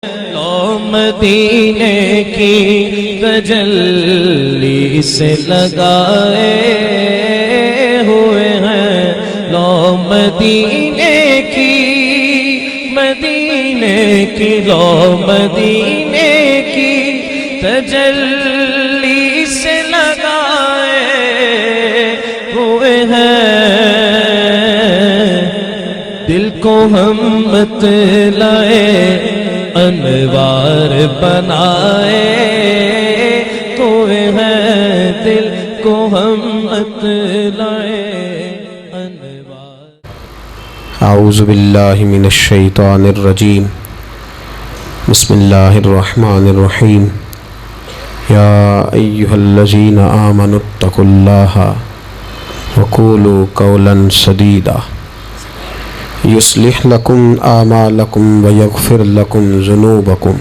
لو مدینے کی تجلی سے لگائے ہوئے ہیں، لو مدینے کی لو مدینے کی تجلی سے لگائے ہوئے ہیں، دل کو ہم بتلائے انوار بنائے ہوئے ہیں، دل کو ہم بتلائے انوار۔ اعوذ باللہ من الشیطان الرجیم، بسم اللہ الرحمن الرحیم۔ یا ایہا الذین آمنوا اتقوا اللہ وقولوا قولا سدیدا یصلح لکم اعمالکم ویغفر لکم ذنوبکم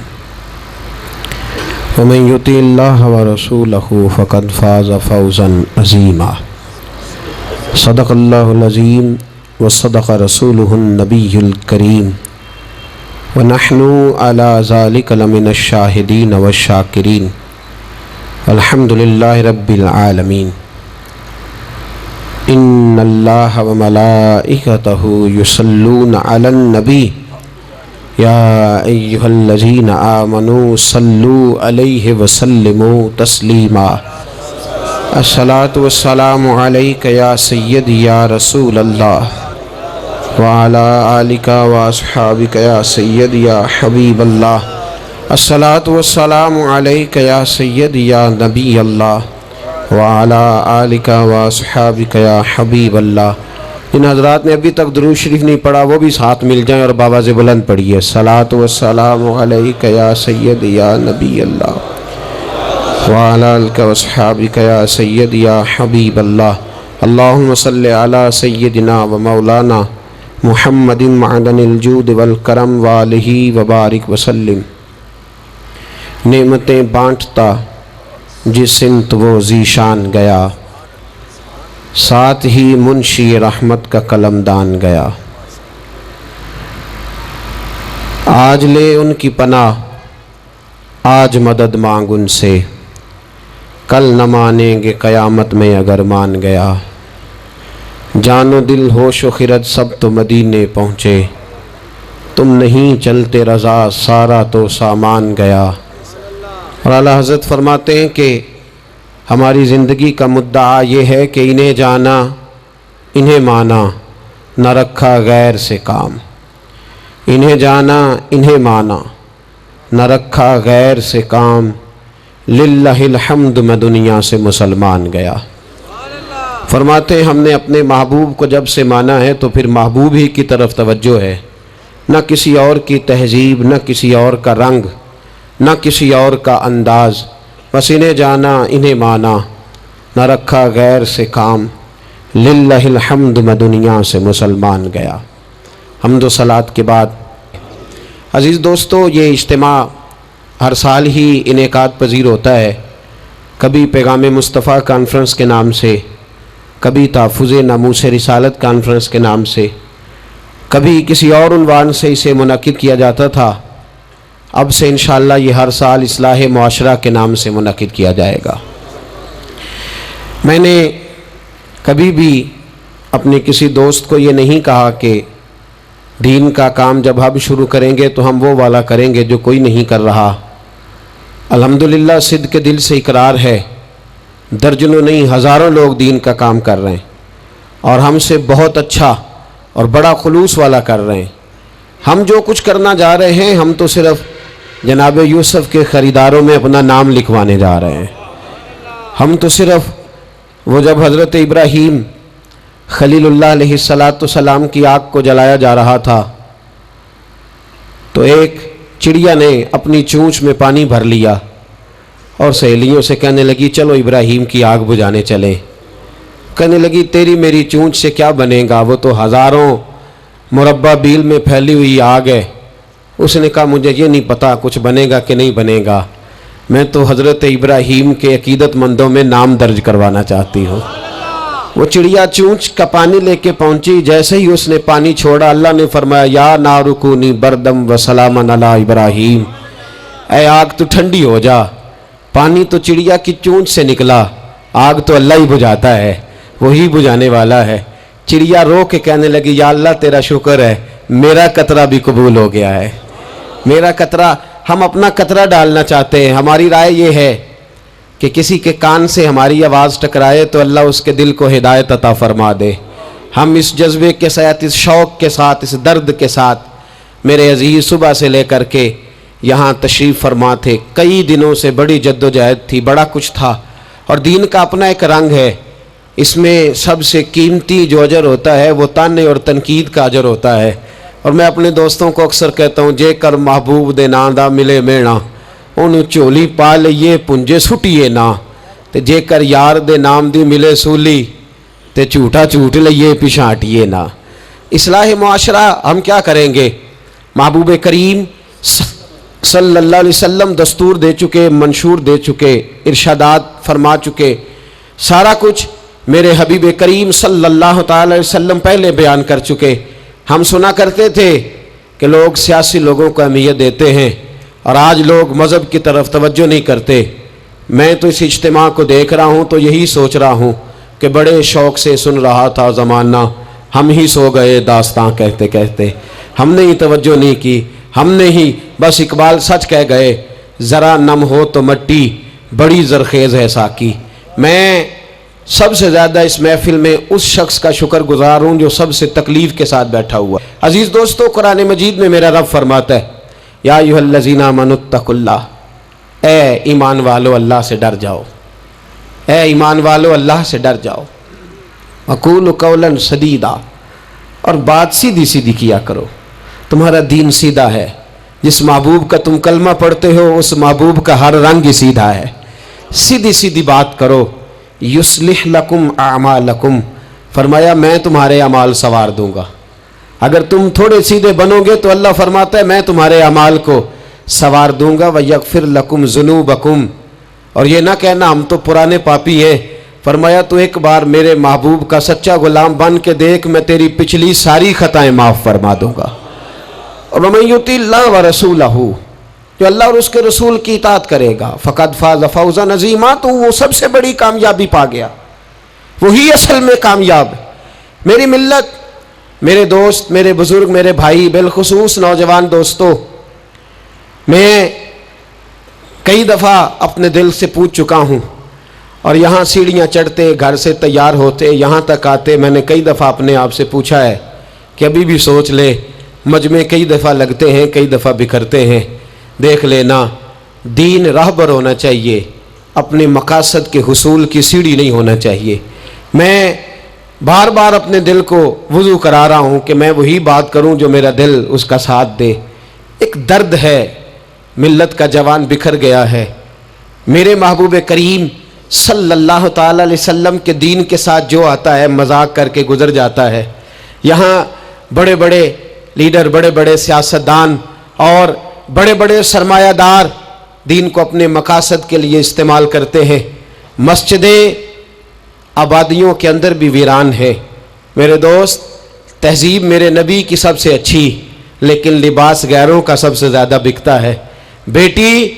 ومن یطع اللہ ورسولہ فقد فاز فوزا عظیما۔ صدق اللہ العظیم وصدق رسولہ النبی الکریم ونحن علی ذلک لمن الشاہدین والشاکرین الحمدللہ رب العالمین۔ ان اللہ وملائکتہ یصلون علی النبی یا ایہا الذین آمنوا صلوا علیہ وسلموا تسلیما۔ الصلاۃ والسلام علیک یا سیدی یا رسول اللہ وعلی آلک واصحابک یا سیدی یا حبیب اللہ۔ الصلاۃ والسلام علیک یا سیدی یا نبی اللہ وعلی آلک واصحابک یا حبیب اللہ۔ جن حضرات نے ابھی تک درود شریف نہیں پڑھا وہ بھی ساتھ مل جائیں اور بابا سے بلند پڑھیے۔ الصلاۃ والسلام علیک یا سیدی یا نبی اللہ وعلی آلک واصحابک یا سیدی یا حبیب اللہ۔ اللہم صلی علی سیدنا و مولانا محمد معدن الجود والکرم وآلہ وبارک وسلم۔ نعمتیں بانٹتا جس سمت وہ ذیشان گیا، ساتھ ہی منشی رحمت کا قلمدان گیا۔ آج لے ان کی پناہ، آج مدد مانگ ان سے، کل نہ مانیں گے قیامت میں اگر مان گیا۔ جان و دل ہوش و خرد سب تو مدینے پہنچے، تم نہیں چلتے رضا سارا تو سامان گیا۔ اور اعلیٰ حضرت فرماتے ہیں کہ ہماری زندگی کا مدعا یہ ہے کہ انہیں جانا انہیں مانا، نہ رکھا غیر سے کام۔ انہیں جانا انہیں مانا، نہ رکھا غیر سے کام، للہ الحمد میں دنیا سے مسلمان گیا۔ فرماتے ہیں ہم نے اپنے محبوب کو جب سے مانا ہے تو پھر محبوب ہی کی طرف توجہ ہے، نہ کسی اور کی تہذیب، نہ کسی اور کا رنگ، نہ کسی اور کا انداز، بس انہیں جانا انہیں مانا، نہ رکھا غیر سے کام، للہ الحمد میں دنیا سے مسلمان گیا۔ حمد و صلوات کے بعد عزیز دوستو، یہ اجتماع ہر سال ہی انعقاد پذیر ہوتا ہے، کبھی پیغام مصطفیٰ کانفرنس کے نام سے، کبھی تحفظ ناموس رسالت کانفرنس کے نام سے، کبھی کسی اور عنوان سے اسے منعقد کیا جاتا تھا۔ اب سے انشاءاللہ یہ ہر سال اصلاح معاشرہ کے نام سے منعقد کیا جائے گا۔ میں نے کبھی بھی اپنے کسی دوست کو یہ نہیں کہا کہ دین کا کام جب ہم شروع کریں گے تو ہم وہ والا کریں گے جو کوئی نہیں کر رہا۔ الحمدللہ صدق کے دل سے اقرار ہے، درجنوں نہیں ہزاروں لوگ دین کا کام کر رہے ہیں اور ہم سے بہت اچھا اور بڑا خلوص والا کر رہے ہیں۔ ہم جو کچھ کرنا جا رہے ہیں، ہم تو صرف جناب یوسف کے خریداروں میں اپنا نام لکھوانے جا رہے ہیں۔ ہم تو صرف وہ جب حضرت ابراہیم خلیل اللہ علیہ السلام کی آگ کو جلایا جا رہا تھا تو ایک چڑیا نے اپنی چونچ میں پانی بھر لیا اور سہیلیوں سے کہنے لگی چلو ابراہیم کی آگ بجھانے چلیں۔ کہنے لگی تیری میری چونچ سے کیا بنے گا، وہ تو ہزاروں مربع بیل میں پھیلی ہوئی آگ ہے۔ اس نے کہا مجھے یہ نہیں پتا کچھ بنے گا کہ نہیں بنے گا، میں تو حضرت ابراہیم کے عقیدت مندوں میں نام درج کروانا چاہتی ہوں۔ وہ چڑیا چونچ کا پانی لے کے پہنچی، جیسے ہی اس نے پانی چھوڑا اللہ نے فرمایا یا نار کونی بردم و سلاما علی ابراہیم، اے آگ تو ٹھنڈی ہو جا۔ پانی تو چڑیا کی چونچ سے نکلا، آگ تو اللہ ہی بجھاتا ہے، وہی بجھانے والا ہے۔ چڑیا رو کے کہنے لگی یا اللہ تیرا شکر ہے میرا قطرہ بھی قبول ہو گیا ہے، میرا قطرہ۔ ہم اپنا قطرہ ڈالنا چاہتے ہیں، ہماری رائے یہ ہے کہ کسی کے کان سے ہماری آواز ٹکرائے تو اللہ اس کے دل کو ہدایت عطا فرما دے۔ ہم اس جذبے کے ساتھ، اس شوق کے ساتھ، اس درد کے ساتھ میرے عزیز صبح سے لے کر کے یہاں تشریف فرما تھے۔ کئی دنوں سے بڑی جد و جہد تھی، بڑا کچھ تھا، اور دین کا اپنا ایک رنگ ہے۔ اس میں سب سے قیمتی جو اجر ہوتا ہے وہ تانے اور تنقید کا اجر ہوتا ہے۔ اور میں اپنے دوستوں کو اکثر کہتا ہوں جے کر محبوب دے نام دا ملے مینا، انہوں چولی پا لئیے پنجے سٹیے نا، تے جے کر یار دے نام دی ملے سولی تے جھوٹا جھوٹ لئیے پچھاٹیے نا۔ اصلاح معاشرہ ہم کیا کریں گے؟ محبوب کریم صلی اللہ علیہ وسلم دستور دے چکے، منشور دے چکے، ارشادات فرما چکے، سارا کچھ میرے حبیب کریم صلی اللہ تعالی علیہ وسلم پہلے بیان کر چکے۔ ہم سنا کرتے تھے کہ لوگ سیاسی لوگوں کو اہمیت دیتے ہیں اور آج لوگ مذہب کی طرف توجہ نہیں کرتے۔ میں تو اس اجتماع کو دیکھ رہا ہوں تو یہی سوچ رہا ہوں کہ بڑے شوق سے سن رہا تھا زمانہ، ہم ہی سو گئے داستاں کہتے کہتے، ہم نے ہی توجہ نہیں کی، ہم نے ہی بس اقبال سچ کہہ گئے، ذرا نم ہو تو مٹی بڑی زرخیز ہے ساکی۔ میں سب سے زیادہ اس محفل میں اس شخص کا شکر گزار ہوں جو سب سے تکلیف کے ساتھ بیٹھا ہوا۔ عزیز دوستو، قرآن مجید میں میرا رب فرماتا ہے یا ایھا الذین آمنوا اتقوا اللہ، اے ایمان والو اللہ سے ڈر جاؤ، اے ایمان والو اللہ سے ڈر جاؤ، وقولوا قولا سدیدا، اور بات سیدھی سیدھی کیا کرو۔ تمہارا دین سیدھا ہے، جس محبوب کا تم کلمہ پڑھتے ہو اس محبوب کا ہر رنگ ہی سیدھا ہے۔ سیدھی سیدھی بات کرو۔ یصلح لکم اعمالکم، فرمایا میں تمہارے اعمال سنوار دوں گا۔ اگر تم تھوڑے سیدھے بنو گے تو اللہ فرماتا ہے میں تمہارے اعمال کو سنوار دوں گا۔ ویغفر لکم ذنوبکم، اور یہ نہ کہنا ہم تو پرانے پاپی ہیں، فرمایا تو ایک بار میرے محبوب کا سچا غلام بن کے دیکھ، میں تیری پچھلی ساری خطائیں معاف فرما دوں گا۔ اور وَمَن یُطِعِ اللَّهَ وَرَسُولَهُ، جو اللہ اور اس کے رسول کی اطاعت کرے گا، فقد فاز فوزا عظیما، تو وہ سب سے بڑی کامیابی پا گیا، وہی اصل میں کامیاب۔ میری ملت، میرے دوست، میرے بزرگ، میرے بھائی، بالخصوص نوجوان دوستو، میں کئی دفعہ اپنے دل سے پوچھ چکا ہوں، اور یہاں سیڑھیاں چڑھتے، گھر سے تیار ہوتے، یہاں تک آتے، میں نے کئی دفعہ اپنے آپ سے پوچھا ہے کہ ابھی بھی سوچ لے، مجمع کئی دفعہ لگتے ہیں، کئی دفعہ بکھرتے ہیں، دیکھ لینا دین راہبر ہونا چاہیے، اپنے مقاصد کے حصول کی سیڑھی نہیں ہونا چاہیے۔ میں بار بار اپنے دل کو وضو کرا رہا ہوں کہ میں وہی بات کروں جو میرا دل اس کا ساتھ دے۔ ایک درد ہے، ملت کا جوان بکھر گیا ہے۔ میرے محبوب کریم صلی اللہ تعالی علیہ وسلم کے دین کے ساتھ جو آتا ہے مذاق کر کے گزر جاتا ہے۔ یہاں بڑے بڑے لیڈر، بڑے بڑے سیاستدان اور بڑے بڑے سرمایہ دار دین کو اپنے مقاصد کے لیے استعمال کرتے ہیں۔ مسجدیں آبادیوں کے اندر بھی ویران ہے۔ میرے دوست، تہذیب میرے نبی کی سب سے اچھی، لیکن لباس غیروں کا سب سے زیادہ بکتا ہے۔ بیٹی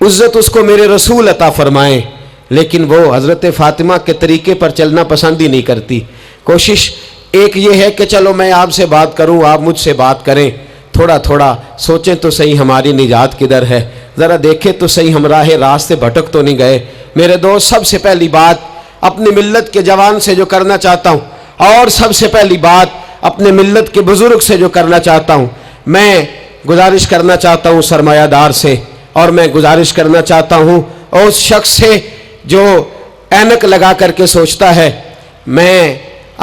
عزت اس کو میرے رسول عطا فرمائیں، لیکن وہ حضرت فاطمہ کے طریقے پر چلنا پسند ہی نہیں کرتی۔ کوشش ایک یہ ہے کہ چلو میں آپ سے بات کروں، آپ مجھ سے بات کریں، تھوڑا تھوڑا سوچیں تو صحیح ہماری نجات کدھر ہے، ذرا دیکھیں تو صحیح ہم راست سے بھٹک تو نہیں گئے۔ میرے دوست، سب سے پہلی بات اپنی ملت کے جوان سے جو کرنا چاہتا ہوں، اور سب سے پہلی بات اپنے ملت کے بزرگ سے جو کرنا چاہتا ہوں، میں گزارش کرنا چاہتا ہوں سرمایہ دار سے، اور میں گزارش کرنا چاہتا ہوں اس شخص سے جو اینک لگا کر کے سوچتا ہے۔ میں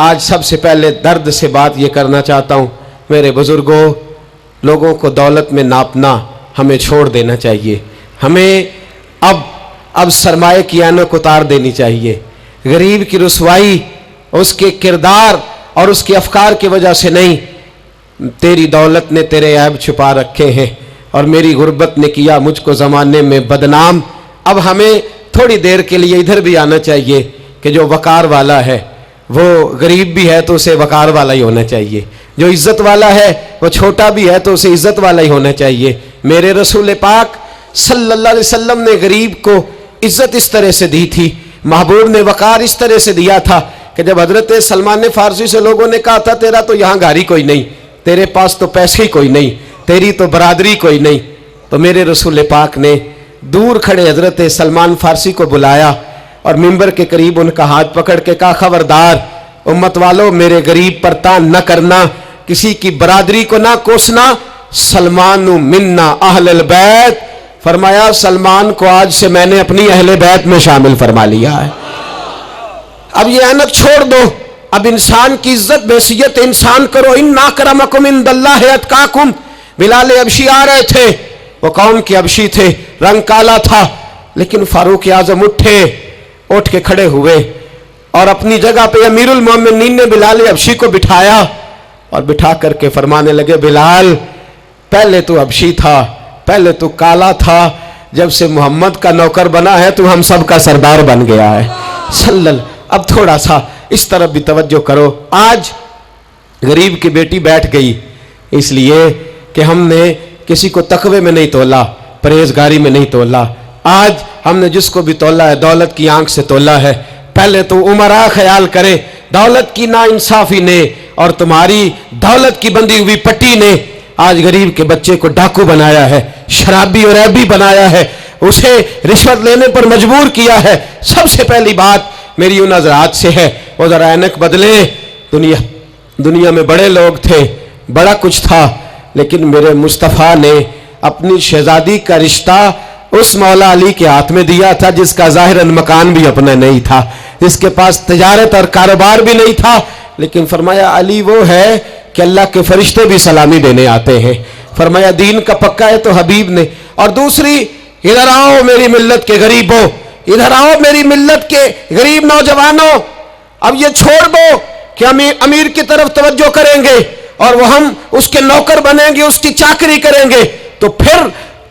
آج سب سے پہلے درد سے بات یہ کرنا چاہتا ہوں، میرے بزرگوں، لوگوں کو دولت میں ناپنا ہمیں چھوڑ دینا چاہیے۔ ہمیں اب سرمایہ کی اینک اتار دینی چاہیے۔ غریب کی رسوائی اس کے کردار اور اس کے افکار کی وجہ سے نہیں، تیری دولت نے تیرے عیب چھپا رکھے ہیں، اور میری غربت نے کیا مجھ کو زمانے میں بدنام۔ اب ہمیں تھوڑی دیر کے لیے ادھر بھی آنا چاہیے کہ جو وقار والا ہے وہ غریب بھی ہے تو اسے وقار والا ہی ہونا چاہیے، جو عزت والا ہے وہ چھوٹا بھی ہے تو اسے عزت والا ہی ہونا چاہیے۔ میرے رسول پاک صلی اللہ علیہ وسلم نے غریب کو عزت اس طرح سے دی تھی، محبوب نے وقار اس طرح سے دیا تھا کہ جب حضرت سلمان فارسی سے لوگوں نے کہا تھا تیرا تو یہاں گھر ہی کوئی نہیں، تیرے پاس تو پیسے ہی کوئی نہیں، تیری تو برادری کوئی نہیں، تو میرے رسول پاک نے دور کھڑے حضرت سلمان فارسی کو بلایا اور ممبر کے قریب ان کا ہاتھ پکڑ کے کہا خبردار امت والو، میرے غریب پر تان نہ کرنا، کسی کی برادری کو نہ کوسنا، سلمان منا اہل البیت، فرمایا سلمان کو آج سے میں نے اپنی اہل بیت میں شامل فرما لیا ہے۔ اب یہ اینک چھوڑ دو، اب انسان کی عزت بحیثیت انسان کرو، ان اکرمکم عند اللہ اتقاکم۔ بلال حبشی آ رہے تھے، وہ قوم کے حبشی تھے، رنگ کالا تھا، لیکن فاروق اعظم اٹھ کے کھڑے ہوئے اور اپنی جگہ پہ امیر المومنین نے بلال حبشی کو بٹھایا اور بٹھا کر کے فرمانے لگے بلال پہلے تو حبشی تھا، پہلے تو کالا تھا، جب سے محمد کا نوکر بنا ہے تو ہم سب کا سردار بن گیا ہے صلی اللہ۔ اب تھوڑا سا اس طرف بھی توجہ کرو، آج غریب کی بیٹی بیٹھ گئی اس لیے کہ ہم نے کسی کو تقوی میں نہیں تولا، پرہیزگاری میں نہیں تولا، آج ہم نے جس کو بھی تولا ہے دولت کی آنکھ سے تولا ہے۔ پہلے تو عمرہ خیال کرے، دولت کی ناانصافی نے اور تمہاری دولت کی بندھی ہوئی پٹی نے آج غریب کے بچے کو ڈاکو بنایا ہے، شرابی اور عیبی بنایا ہے، اسے رشوت لینے پر مجبور کیا ہے۔ سب سے پہلی بات میری ان حضرات سے ہے وہ ذرا اینک بدلے۔ دنیا میں بڑے لوگ تھے، بڑا کچھ تھا، لیکن میرے مصطفیٰ نے اپنی شہزادی کا رشتہ اس مولا علی کے ہاتھ میں دیا تھا جس کا ظاہراً مکان بھی اپنا نہیں تھا، جس کے پاس تجارت اور کاروبار بھی نہیں تھا، لیکن فرمایا علی وہ ہے کہ اللہ کے فرشتے بھی سلامی دینے آتے ہیں، فرمایا دین کا پکا ہے تو حبیب نے۔ اور دوسری، ادھر آؤ میری ملت کے غریبوں، ادھر آؤ میری ملت کے غریب نوجوانوں، اب یہ چھوڑ دو کہ ہم امیر کی طرف توجہ کریں گے اور وہ ہم اس کے نوکر بنیں گے، اس کی چاکری کریں گے تو پھر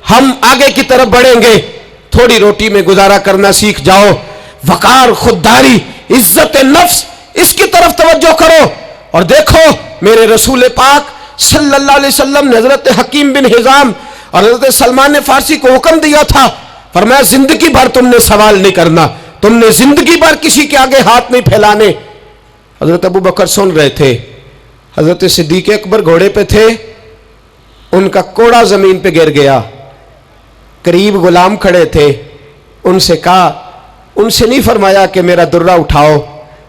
ہم آگے کی طرف بڑھیں گے۔ تھوڑی روٹی میں گزارا کرنا سیکھ جاؤ، وقار، خودداری، عزت نفس، اس کی طرف توجہ کرو۔ اور دیکھو میرے رسول پاک صلی اللہ علیہ وسلم نے حضرت حکیم بن حزام اور حضرت سلمان فارسی کو حکم دیا تھا، فرمایا زندگی بھر تم نے سوال نہیں کرنا، تم نے زندگی بھر کسی کے آگے ہاتھ نہیں پھیلانے۔ حضرت ابو بکر سن رہے تھے، حضرت صدیق اکبر گھوڑے پہ تھے، ان کا کوڑا زمین پہ گر گیا، قریب غلام کھڑے تھے، ان سے کہا، ان سے نہیں فرمایا کہ میرا درہ اٹھاؤ،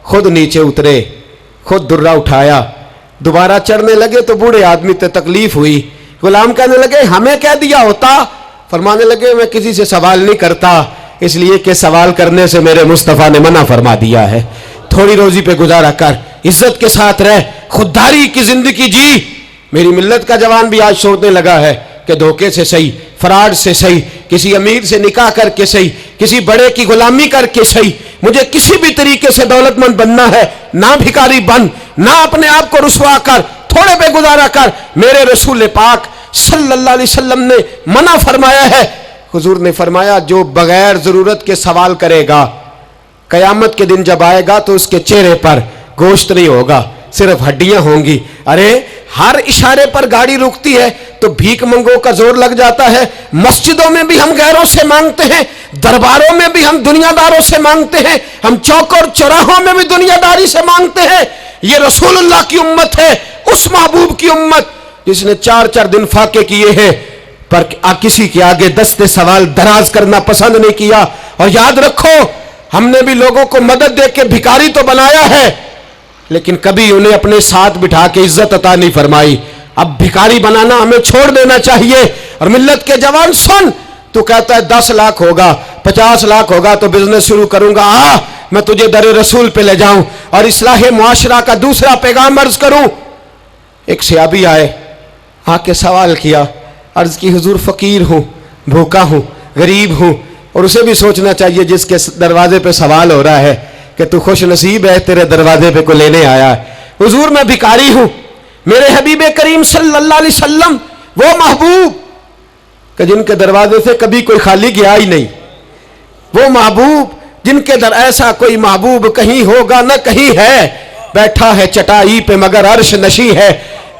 خود نیچے اترے، خود درہ اٹھایا، دوبارہ چڑھنے لگے تو بوڑھے آدمی تے تکلیف ہوئی، غلام کہنے لگے ہمیں کہہ دیا ہوتا، فرمانے لگے میں کسی سے سوال نہیں کرتا، اس لیے کہ سوال کرنے سے میرے مصطفیٰ نے منع فرما دیا ہے۔ تھوڑی روزی پہ گزارا کر، عزت کے ساتھ رہ، خودداری کی زندگی جی۔ میری ملت کا جوان بھی آج سوچنے لگا ہے کہ دھوکے سے صحیح، فراڈ سے صحیح، کسی امیر سے نکاح کر کے صحیح، کسی بڑے کی غلامی کر کے صحیح، مجھے کسی بھی طریقے سے دولت مند بننا ہے، نہ بھکاری بن، نہ اپنے آپ کو رسوا کر، تھوڑے پہ گزارا کر۔ میرے رسول پاک صلی اللہ علیہ وسلم نے منع فرمایا ہے۔ حضور نے فرمایا جو بغیر ضرورت کے سوال کرے گا، قیامت کے دن جب آئے گا تو اس کے چہرے پر گوشت نہیں ہوگا، صرف ہڈیاں ہوں گی۔ ارے ہر اشارے پر گاڑی رکتی ہے تو بھیک منگوں کا زور لگ جاتا ہے، مسجدوں میں بھی ہم غیروں سے مانگتے ہیں، درباروں میں بھی ہم دنیا داروں سے مانگتے ہیں، ہم چوک اور چوراہوں میں بھی دنیا داری سے مانگتے ہیں۔ یہ رسول اللہ کی امت ہے، اس محبوب کی امت جس نے 4 دن فاقے کیے ہیں پر کسی کے آگے دستے سوال دراز کرنا پسند نہیں کیا۔ اور یاد رکھو ہم نے بھی لوگوں کو مدد دے کے بھکاری تو بنایا ہے، لیکن کبھی انہیں اپنے ساتھ بٹھا کے عزت عطا نہیں فرمائی۔ اب بھکاری بنانا ہمیں چھوڑ دینا چاہیے۔ اور ملت کے جوان سن، تو کہتا ہے 10 لاکھ ہوگا، 50 لاکھ ہوگا تو بزنس شروع کروں گا، میں تجھے در رسول پہ لے جاؤں اور اصلاح معاشرہ کا دوسرا پیغام عرض کروں۔ ایک صحابی آئے، آ کے سوال کیا، عرض کی حضور فقیر ہوں، بھوکا ہوں، غریب ہوں، اور اسے بھی سوچنا چاہیے جس کے دروازے پہ سوال ہو رہا ہے کہ تو خوش نصیب ہے، تیرے دروازے پہ کو لینے آیا ہے۔ حضور میں بھکاری ہوں، میرے حبیب کریم صلی اللہ علیہ وسلم وہ محبوب کہ جن کے دروازے سے کبھی کوئی خالی گیا ہی نہیں، وہ محبوب جن کے در ایسا کوئی محبوب کہیں ہوگا نہ کہیں ہے، بیٹھا ہے چٹائی پہ مگر عرش نشی ہے،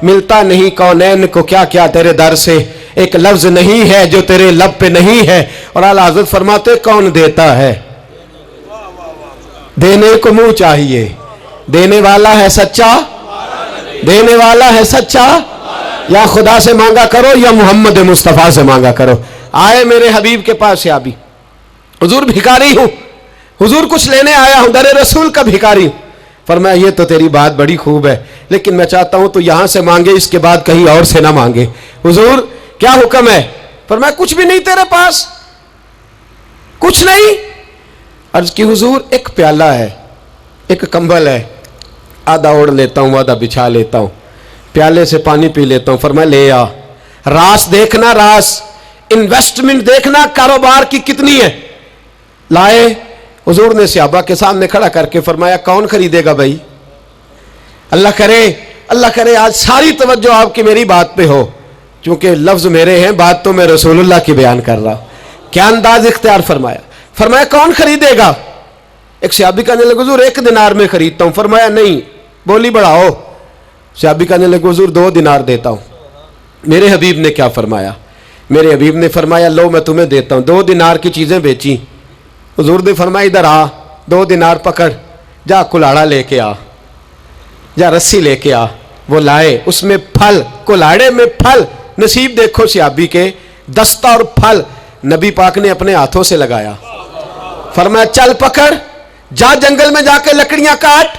ملتا نہیں کونین کو کیا کیا تیرے در سے، ایک لفظ نہیں ہے جو تیرے لب پہ نہیں ہے۔ اور اعلیٰ حضرت فرماتے کون دیتا ہے؟ دینے کو منہ چاہیے، دینے والا ہے سچا، دینے والا ہے سچا، یا خدا سے مانگا کرو یا محمد مصطفیٰ سے مانگا کرو۔ آئے میرے حبیب کے پاس صحابی، حضور بھکاری ہوں، حضور کچھ لینے آیا ہوں، در رسول کا بھکاری ہوں۔ فرمایا یہ تو تیری بات بڑی خوب ہے، لیکن میں چاہتا ہوں تو یہاں سے مانگے، اس کے بعد کہیں اور سے نہ مانگے۔ حضور کیا حکم ہے؟ فرمایا کچھ بھی نہیں تیرے پاس، کچھ نہیں۔ عرض کی حضور ایک پیالہ ہے، ایک کمبل ہے، آدھا اوڑھ لیتا ہوں آدھا بچھا لیتا ہوں، پیالے سے پانی پی لیتا ہوں۔ فرمایا لے آ، راس دیکھنا، راس انویسٹمنٹ دیکھنا کاروبار کی کتنی ہے۔ لائے، حضور نے صحابہ کے سامنے کھڑا کر کے فرمایا کون خریدے گا بھائی؟ اللہ کرے آج ساری توجہ آپ کی میری بات پہ ہو، چونکہ لفظ میرے ہیں، بات تو میں رسول اللہ کی بیان کر رہا ہوں۔ کیا انداز اختیار فرمایا کون خریدے گا؟ ایک صحابی کہنے لگے حضور 1 دینار میں خریدتا ہوں۔ فرمایا نہیں، بولی بڑھاؤ۔ صحابی کہنے لگے حضور 2 دینار دیتا ہوں۔ میرے حبیب نے کیا فرمایا؟ میرے حبیب نے فرمایا لو میں تمہیں دیتا ہوں۔ 2 دینار کی چیزیں بیچی، حضور نے فرمایا ادھر آ، 2 دینار پکڑ، جا کلاڑا لے کے آ، جا رسی لے کے آ۔ وہ لائے، اس میں پھل، کلاڑے میں پھل، نصیب دیکھو صحابی کے، دستہ اور پھل نبی پاک نے اپنے ہاتھوں سے لگایا۔ فرمایا چل پکڑ، جا جنگل میں جا کے لکڑیاں کاٹ،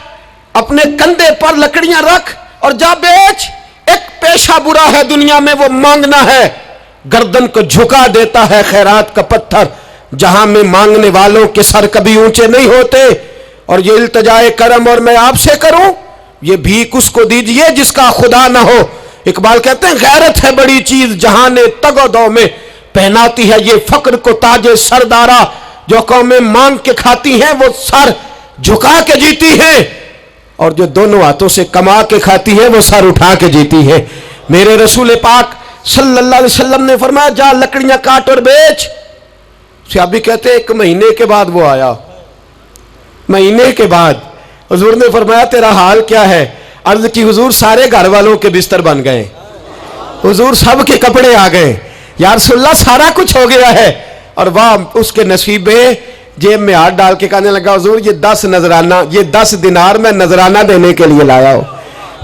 اپنے کندھے پر لکڑیاں رکھ اور جا بیچ۔ ایک پیشہ برا ہے دنیا میں، وہ مانگنا ہے، گردن کو جھکا دیتا ہے خیرات کا پتھر، جہاں میں مانگنے والوں کے سر کبھی اونچے نہیں ہوتے۔ اور یہ التجائے کرم اور میں آپ سے کروں، یہ بھیک اس کو دیجئے جس کا خدا نہ ہو۔ اقبال کہتے ہیں غیرت ہے بڑی چیز جہاں نے تگ و دو میں، پہناتی ہے یہ فقر کو تاج سردارا، جو قومیں مانگ کے کھاتی ہیں وہ سر جھکا کے جیتی ہیں، اور جو دونوں ہاتھوں سے کما کے کھاتی ہیں وہ سر اٹھا کے جیتی ہیں۔ میرے رسول پاک صلی اللہ علیہ وسلم نے فرمایا جا لکڑیاں کاٹ اور بیچ۔ صحابی کہتے ہیں 1 مہینے کے بعد وہ آیا، مہینے کے بعد حضور نے فرمایا تیرا حال کیا ہے؟ عرض کی حضور سارے گھر والوں کے بستر بن گئے، حضور سب کے کپڑے آ گئے، یا رسول اللہ سارا کچھ ہو گیا ہے۔ اور واہ اس کے نصیب میں، جیب میں ہاتھ ڈال کے کہنے لگا حضور یہ 10 نذرانہ، یہ 10 دینار میں نذرانہ دینے کے لیے لایا ہوں،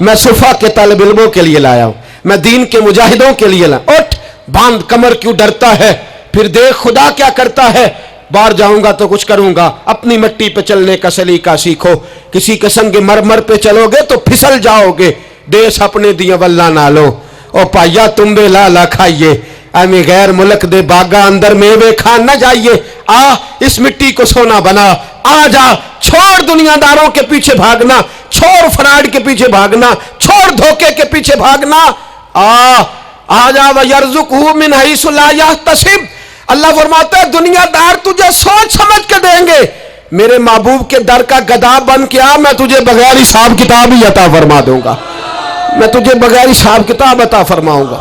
میں صفا کے طالب علموں کے لیے لایا ہوں، میں دین کے مجاہدوں کے لیے لایا۔ اٹھ باندھ کمر کیوں ڈرتا ہے، پھر دیکھ خدا کیا کرتا ہے۔ باہر جاؤں گا تو کچھ کروں گا، اپنی مٹی پہ چلنے کا سلیقہ سیکھو، کسی کے سنگ مرمر پہ چلو گے تو پھسل جاؤ گے، دیس اپنے دیا واللہ نہ لو، او پایا تم بے لالا کھائیے، ایمی غیر ملک دے باغا اندر میوے کھان نہ جائیے، آ اس مٹی کو سونا بنا، آ جا چھوڑ دنیا داروں کے پیچھے بھاگنا، چھوڑ فراڈ کے پیچھے بھاگنا، چھوڑ دھوکے کے پیچھے بھاگنا، آ جا وَيَرْزُقْهُ مِنْ حَيْثُ لَا يَحْتَسِبُ۔ اللہ فرماتا ہے دنیا دار تجھے سوچ سمجھ کے دیں گے، میرے محبوب کے در کا گدا بن کے آ، میں تجھے بغیر حساب کتاب ہی عطا فرما دوں گا، میں تجھے بغیر حساب کتاب عطا فرماؤں گا۔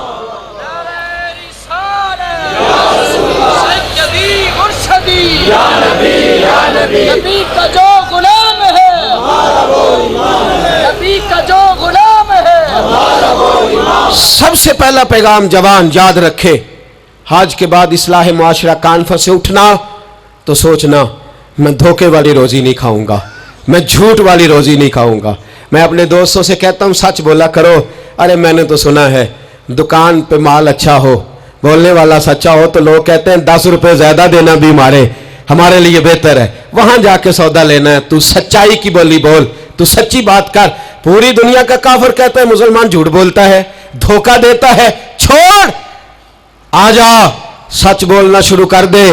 نبی کا جو غلام ہے، نبی کا جو غلام ہے، سب سے پہلا پیغام جوان یاد رکھے، حج کے بعد اصلاح معاشرہ کانفرنس سے اٹھنا تو سوچنا میں دھوکے والی روزی نہیں کھاؤں گا، میں جھوٹ والی روزی نہیں کھاؤں گا۔ میں اپنے دوستوں سے کہتا ہوں سچ بولا کرو، ارے میں نے تو سنا ہے دکان پہ مال اچھا ہو، بولنے والا سچا ہو تو لوگ کہتے ہیں 10 روپے زیادہ دینا بھی ہمارے لیے بہتر ہے، وہاں جا کے سودا لینا ہے۔ تو سچائی کی بولی بول، تو سچی بات کر۔ پوری دنیا کا کافر کہتا ہے مسلمان جھوٹ بولتا ہے، دھوکہ دیتا ہے، چھوڑ، آ جا سچ بولنا شروع کر دے،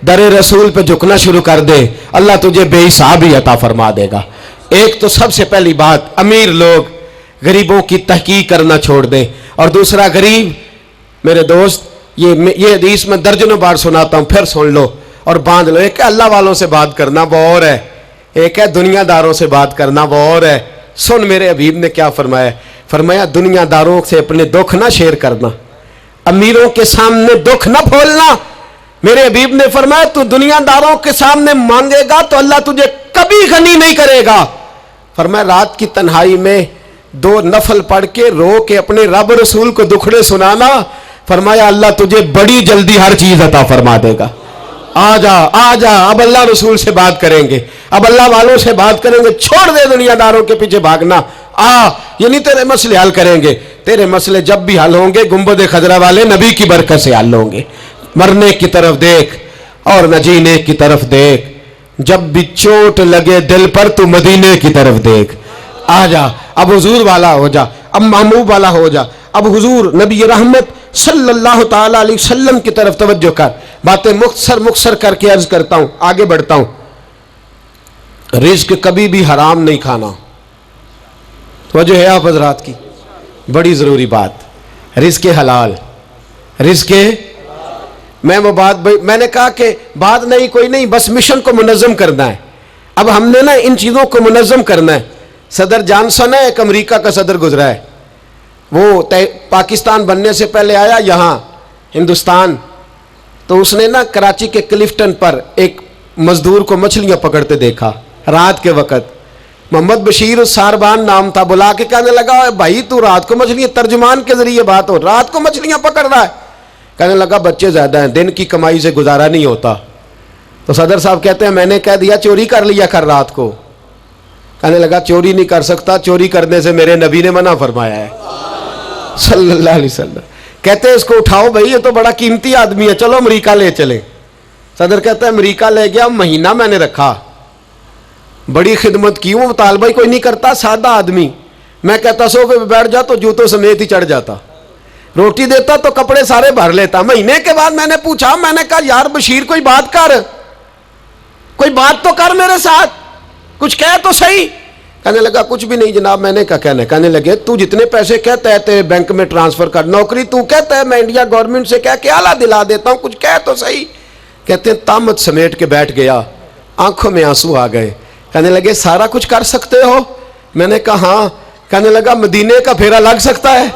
در رسول پہ جھکنا شروع کر دے، اللہ تجھے بے حساب ہی عطا فرما دے گا۔ ایک تو سب سے پہلی بات امیر لوگ غریبوں کی تحقیق کرنا چھوڑ دیں، اور دوسرا غریب میرے دوست یہ حدیث میں درجنوں بار سناتا ہوں، پھر سن لو اور باندھ لو۔ ایک ہے اللہ والوں سے بات کرنا وہ اور ہے، ایک ہے دنیا داروں سے بات کرنا وہ اور ہے۔ سن میرے حبیب نے کیا فرمایا، فرمایا دنیا داروں سے اپنے دکھ نہ شیئر کرنا، امیروں کے سامنے دکھ نہ پھولنا، میرے حبیب نے فرمایا تو دنیا داروں کے سامنے مانگے گا تو اللہ تجھے کبھی غنی نہیں کرے گا. فرمایا رات کی تنہائی میں 2 نفل پڑھ کے رو کے اپنے رب رسول کو دکھڑے سنانا, فرمایا اللہ تجھے بڑی جلدی ہر چیز عطا فرما دے گا. آ جا اب اللہ رسول سے بات کریں گے, اب اللہ والوں سے بات کریں گے, چھوڑ دے دنیا داروں کے پیچھے بھاگنا. یہ نہیں تیرے مسئلے حل کریں گے, تیرے مسئلے جب بھی حل ہوں گے گنبد خضرا والے نبی کی برکت سے حل ہوں گے. مرنے کی طرف دیکھ اور نہ جینے کی طرف دیکھ, جب بھی چوٹ لگے دل پر تو مدینے کی طرف دیکھ. آ جا اب حضور والا ہو جا, اب محبوب والا ہو جا, اب حضور نبی رحمت صلی اللہ تعالی علیہ وسلم کی طرف توجہ کر. باتیں مختصر کر کے عرض کرتا ہوں, آگے بڑھتا ہوں. رزق کبھی بھی حرام نہیں کھانا. توجہ ہے آپ حضرات کی, بڑی ضروری بات. رزق حلال, رزق میں وہ بات میں نے کہا کہ بات نہیں کوئی نہیں, بس مشن کو منظم کرنا ہے. اب ہم نے نا ان چیزوں کو منظم کرنا ہے. صدر جانسن ہے, ایک امریکہ کا صدر گزرا ہے, وہ پاکستان بننے سے پہلے آیا یہاں ہندوستان, تو اس نے نا کراچی کے کلفٹن پر ایک مزدور کو مچھلیاں پکڑتے دیکھا رات کے وقت. محمد بشیر ساربان نام تھا. بلا کے کہنے لگا بھائی تو رات کو مچھلیاں, ترجمان کے ذریعے بات ہو, رات کو مچھلیاں پکڑ رہا ہے. کہنے لگا بچے زیادہ ہیں, دن کی کمائی سے گزارا نہیں ہوتا. تو صدر صاحب کہتے ہیں میں نے کہہ دیا چوری کر لیا کر رات کو. کہنے لگا چوری نہیں کر سکتا, چوری کرنے سے میرے نبی نے منع فرمایا ہے صلی اللہ علیہ وسلم. کہتے ہیں اس کو اٹھاؤ بھائی, یہ تو بڑا قیمتی آدمی ہے, چلو امریکہ لے چلے. صدر کہتا ہے امریکہ لے گیا, مہینہ میں نے رکھا, بڑی خدمت کی, وہ مطالبہ ہی کوئی نہیں کرتا, سادہ آدمی. میں کہتا سوفے پہ بیٹھ جا تو جوتوں سمیت ہی چڑھ جاتا, روٹی دیتا تو کپڑے سارے بھر لیتا. مہینے کے بعد میں نے پوچھا, میں نے کہا یار بشیر کوئی بات کر, کوئی بات تو کر میرے ساتھ, کچھ کہہ تو صحیح. کہنے لگا کچھ بھی نہیں جناب. میں نے کہا کہنے لگے تو جتنے پیسے کہتا ہے تیرے بینک میں ٹرانسفر کر, نوکری تو کہتا ہے میں انڈیا گورنمنٹ سے کہہ کے اعلیٰ دلا دیتا ہوں, کچھ کہہ تو صحیح. کہتے ہیں تامت سمیٹ کے بیٹھ گیا, آنکھوں میں آنسو آ گئے. کہنے لگے سارا کچھ کر سکتے ہو؟ میں نے کہا ہاں. کہنے لگا مدینے کا پھیرا لگ سکتا ہے؟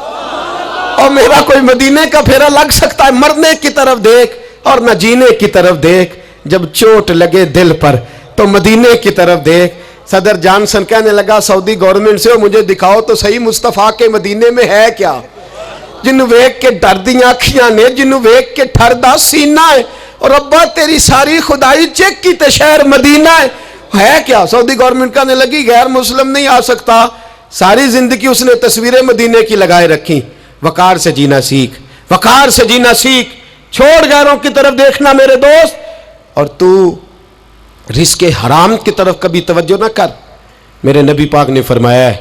اور میرا کوئی مدینے کا پھیرا لگ سکتا ہے؟ مرنے کی طرف دیکھ اور نہ جینے کی طرف دیکھ, جب چوٹ لگے دل پر تو مدینے کی طرف دیکھ. صدر جانسن کہنے لگا سعودی گورنمنٹ سے مجھے دکھاؤ تو صحیح مصطفیٰ کے مدینے میں ہے کیا, جنہوں ویک کے ڈردیاں اکھیاں نے, جنہوں ویک کے ٹھردا سینہ ہے, اور ابا تیری ساری خدائی چیک کی تے شہر مدینہ ہے کیا. سعودی گورنمنٹ کہنے لگی غیر مسلم نہیں آ سکتا. ساری زندگی اس نے تصویریں مدینے کی لگائے رکھی. وقار سے جینا سیکھ, وقار سے جینا سیکھ, چھوڑ غیروں کی طرف دیکھنا میرے دوست. اور تو رزق حرام کی طرف کبھی توجہ نہ کر. میرے نبی پاک نے فرمایا ہے,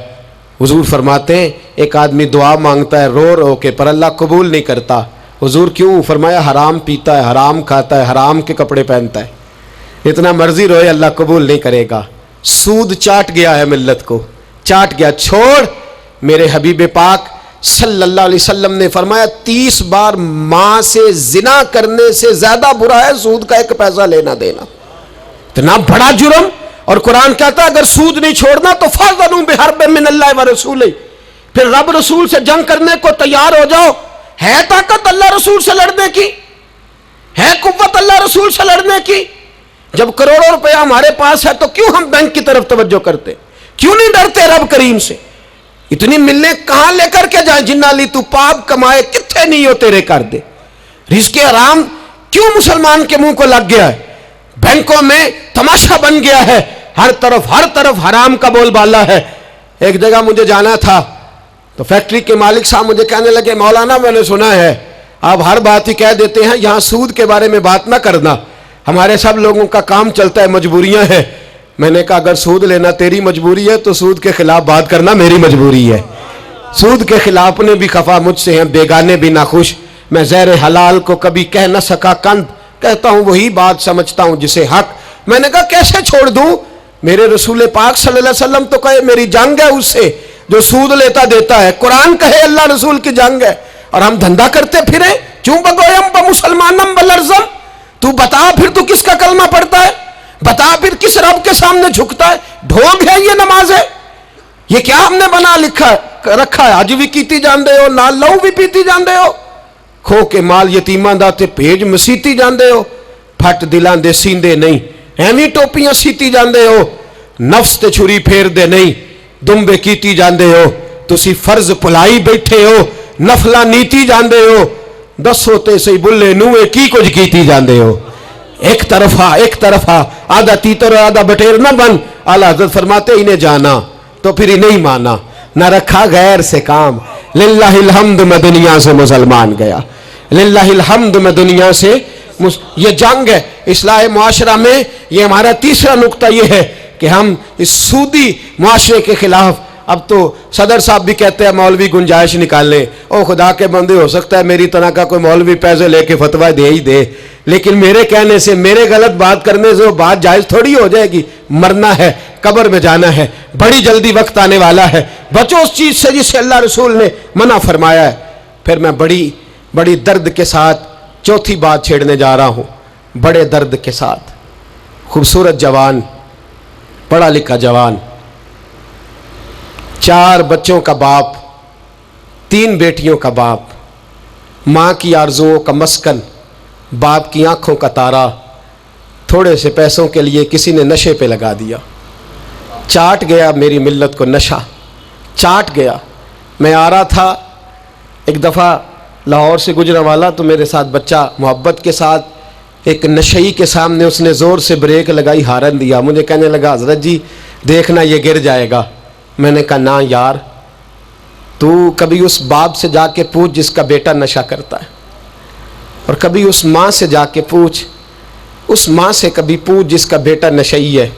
حضور فرماتے ہیں ایک آدمی دعا مانگتا ہے رو رو کے, پر اللہ قبول نہیں کرتا. حضور کیوں؟ فرمایا حرام پیتا ہے, حرام کھاتا ہے, حرام کے کپڑے پہنتا ہے, اتنا مرضی روئے اللہ قبول نہیں کرے گا. سود چاٹ گیا ہے ملت کو, چاٹ گیا. چھوڑ. میرے حبیب پاک صلی اللہ علیہ وسلم نے فرمایا 30 بار ماں سے زنا کرنے سے زیادہ برا ہے سود کا 1 پیسہ لینا دینا. اتنا بڑا جرم. اور قرآن کہتا ہے اگر سود نہیں چھوڑنا تو فَأْذَنُوا بِحَرْبٍ مِّنَ اللَّهِ وَرَسُولِهِ, پھر رب رسول سے جنگ کرنے کو تیار ہو جاؤ. ہے طاقت اللہ رسول سے لڑنے کی, ہے قوت اللہ رسول سے لڑنے کی. جب کروڑوں روپے ہمارے پاس ہے تو کیوں ہم بینک کی طرف توجہ کرتے, کیوں نہیں ڈرتے رب کریم سے؟ اتنی ملنے کہاں لے کر کے جائیں؟ جنہ لی تو پاپ کمائے کتنے نہیں ہو تیرے کر دے. رزق حرام کیوں مسلمان کے منہ کو لگ گیا ہے؟ بینکوں میں تماشا بن گیا ہے, ہر طرف حرام کا بول بالا ہے. ایک جگہ مجھے جانا تھا تو فیکٹری کے مالک صاحب مجھے کہنے لگے مولانا میں نے سنا ہے آپ ہر بات ہی کہہ دیتے ہیں, یہاں سود کے بارے میں بات نہ کرنا, ہمارے سب لوگوں کا کام چلتا ہے, مجبوریاں ہیں. میں نے کہا اگر سود لینا تیری مجبوری ہے تو سود کے خلاف بات کرنا میری مجبوری ہے. سود کے خلاف اپنے بھی خفا مجھ سے ہیں, بیگانے بھی ناخوش. میں زہر حلال کو کبھی کہہ نہ سکا کند, کہتا ہوں وہی بات سمجھتا ہوں جسے حق. میں نے کہا کیسے چھوڑ دوں؟ میرے رسول پاک صلی اللہ علیہ وسلم تو کہے میری جنگ ہے اس سے جو سود لیتا دیتا ہے. قرآن کہے اللہ رسول کی جنگ ہے, اور ہم دھندا کرتے پھریں. چوں بگویم با مسلمانم بلرزم. تو بتا پھر تو کس کا کلمہ پڑھتا ہے, بتا پھر کس رب کے سامنے جھکتا ہے. ڈھونگ ہے یہ نماز ہے, یہ کیا ہم نے بنا رکھا ہے؟ اج بھی کیتی جاندے ہو, نال لہو بھی پیتی جاندے ہو, کھو کے مال یتیماں دا تے بھیج مسیتی جاندے ہو. ਫੱਟ ਦਿਲਾਂ ਦੇ ਸੀਂਦੇ ਨਹੀਂ, ਐਵੇਂ ਟੋਪੀਆਂ ਸੀਤੀ ਜਾਂਦੇ ਹੋ, ਨਫਸ ਤੇ ਛੁਰੀ ਫੇਰਦੇ ਨਹੀਂ, ਦੁੰਬੇ ਕੀਤੀ ਜਾਂਦੇ ਹੋ, ਤੁਸੀਂ ਫਰਜ਼ ਭੁਲਾਈ ਬੈਠੇ ਹੋ, ਨਫਲਾਂ ਨੀਤੀ ਜਾਂਦੇ ਹੋ, ਦੱਸੋ ਤੇ ਸਹੀ ਬੁੱਲੇ ਨੂਏ ਕੀ ਕੁਝ ਕੀਤੀ ਜਾਂਦੇ ਹੋ। ایک طرفہ آدھا تیتر اور آدھا بٹیر نہ بن. اعلیٰ حضرت فرماتے انہیں جانا تو پھر انہیں مانا، نہ رکھا غیر سے کام. للہ الحمد میں دنیا سے مسلمان گیا، للہ الحمد میں دنیا سے یہ جنگ ہے اصلاح معاشرہ میں. یہ ہمارا تیسرا نقطہ یہ ہے کہ ہم اس سودی معاشرے کے خلاف. اب تو صدر صاحب بھی کہتے ہیں مولوی گنجائش نکال لیں. او خدا کے بندے، ہو سکتا ہے میری طرح کا کوئی مولوی پیسے لے کے فتویٰ دے ہی دے، لیکن میرے کہنے سے، میرے غلط بات کرنے سے وہ بات جائز تھوڑی ہو جائے گی. مرنا ہے، قبر میں جانا ہے، بڑی جلدی وقت آنے والا ہے. بچو اس چیز سے جس سے اللہ رسول نے منع فرمایا ہے. پھر میں بڑی درد کے ساتھ چوتھی بات چھیڑنے جا رہا ہوں. بڑے درد کے ساتھ خوبصورت جوان، پڑھا لکھا جوان، 4 بچوں کا باپ، 3 بیٹیوں کا باپ، ماں کی آرزوؤں کا مسکن، باپ کی آنکھوں کا تارا، تھوڑے سے پیسوں کے لیے کسی نے نشے پہ لگا دیا. چاٹ گیا میری ملت کو نشہ، چاٹ گیا. میں آ رہا تھا ایک دفعہ لاہور سے گزرا والا، تو میرے ساتھ بچہ محبت کے ساتھ ایک نشئی کے سامنے اس نے زور سے بریک لگائی، ہارن دیا. مجھے کہنے لگا حضرت جی دیکھنا یہ گر جائے گا. میں نے کہا نا یار، تو کبھی اس باپ سے جا کے پوچھ جس کا بیٹا نشہ کرتا ہے، اور کبھی اس ماں سے جا کے پوچھ، اس ماں سے کبھی پوچھ جس کا بیٹا نشئی ہے،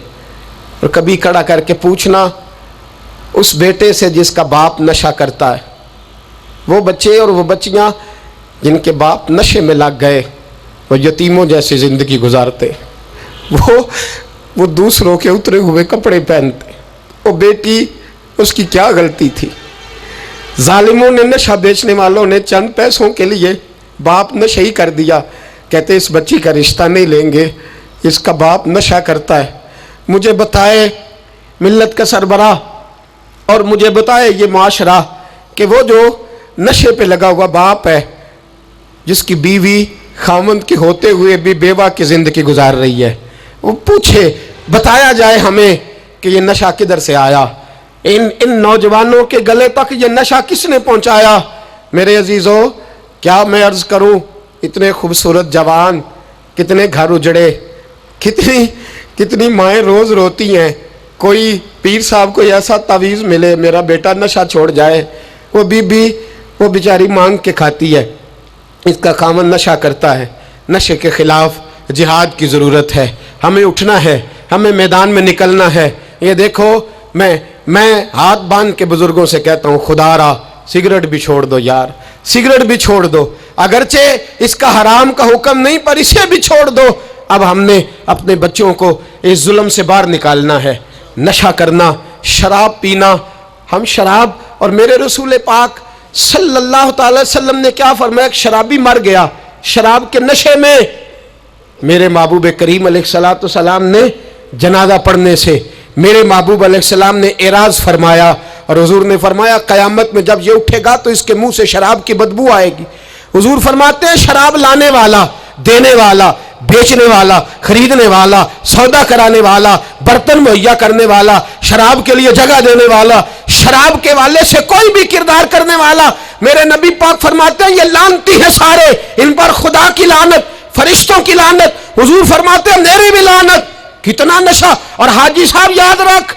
اور کبھی کھڑا کر کے پوچھنا اس بیٹے سے جس کا باپ نشہ کرتا ہے. وہ بچے اور وہ بچیاں جن کے باپ نشے میں لگ گئے، وہ یتیموں جیسی زندگی گزارتے، وہ دوسروں کے اترے ہوئے کپڑے پہنتے. وہ بیٹی، اس کی کیا غلطی تھی؟ ظالموں نے، نشہ بیچنے والوں نے چند پیسوں کے لیے باپ نشئی کر دیا. کہتے اس بچی کا رشتہ نہیں لیں گے، اس کا باپ نشہ کرتا ہے. مجھے بتائے ملت کا سربراہ اور مجھے بتائے یہ معاشرہ کہ وہ جو نشے پہ لگا ہوا باپ ہے، جس کی بیوی خاوند کے ہوتے ہوئے بھی بیوہ کی زندگی گزار رہی ہے، وہ پوچھے، بتایا جائے ہمیں کہ یہ نشہ کدھر سے آیا، ان نوجوانوں کے گلے تک یہ نشہ کس نے پہنچایا. میرے عزیزو، کیا میں عرض کروں، اتنے خوبصورت جوان، کتنے گھر اجڑے، کتنی مائیں روز روتی ہیں. کوئی پیر صاحب کو ایسا تعویذ ملے میرا بیٹا نشہ چھوڑ جائے، وہ بی وہ بیچاری مانگ کے کھاتی ہے، اس کا خاوند نشہ کرتا ہے. نشے کے خلاف جہاد کی ضرورت ہے. ہمیں اٹھنا ہے، ہمیں میدان میں نکلنا ہے. یہ دیکھو، میں ہاتھ باندھ کے بزرگوں سے کہتا ہوں، خدا را سگریٹ بھی چھوڑ دو یار، سگریٹ بھی چھوڑ دو. اگرچہ اس کا حرام کا حکم نہیں، پر اسے بھی چھوڑ دو. اب ہم نے اپنے بچوں کو اس ظلم سے باہر نکالنا ہے. نشہ کرنا، شراب پینا، ہم شراب، اور میرے رسول پاک صلی اللہ تعالی وسلم نے کیا فرمایا، ایک شرابی مر گیا شراب کے نشے میں. میرے محبوب کریم علیہ السلام نے جنازہ پڑھنے سے، میرے محبوب علیہ السلام نے اعراض فرمایا، اور حضور نے فرمایا قیامت میں جب یہ اٹھے گا تو اس کے منہ سے شراب کی بدبو آئے گی. حضور فرماتے ہیں شراب لانے والا، دینے والا، بیچنے والا، خریدنے والا، سودا کرانے والا، برتن مہیا کرنے والا، شراب کے لیے جگہ دینے والا، شراب کے والے سے کوئی بھی کردار کرنے والا، میرے نبی پاک فرماتے ہیں یہ لعنتی ہے سارے، ان پر خدا کی لعنت، فرشتوں کی لعنت. حضور فرماتے ہیں میری بھی لعنت. کتنا نشہ. اور حاجی صاحب یاد رکھ،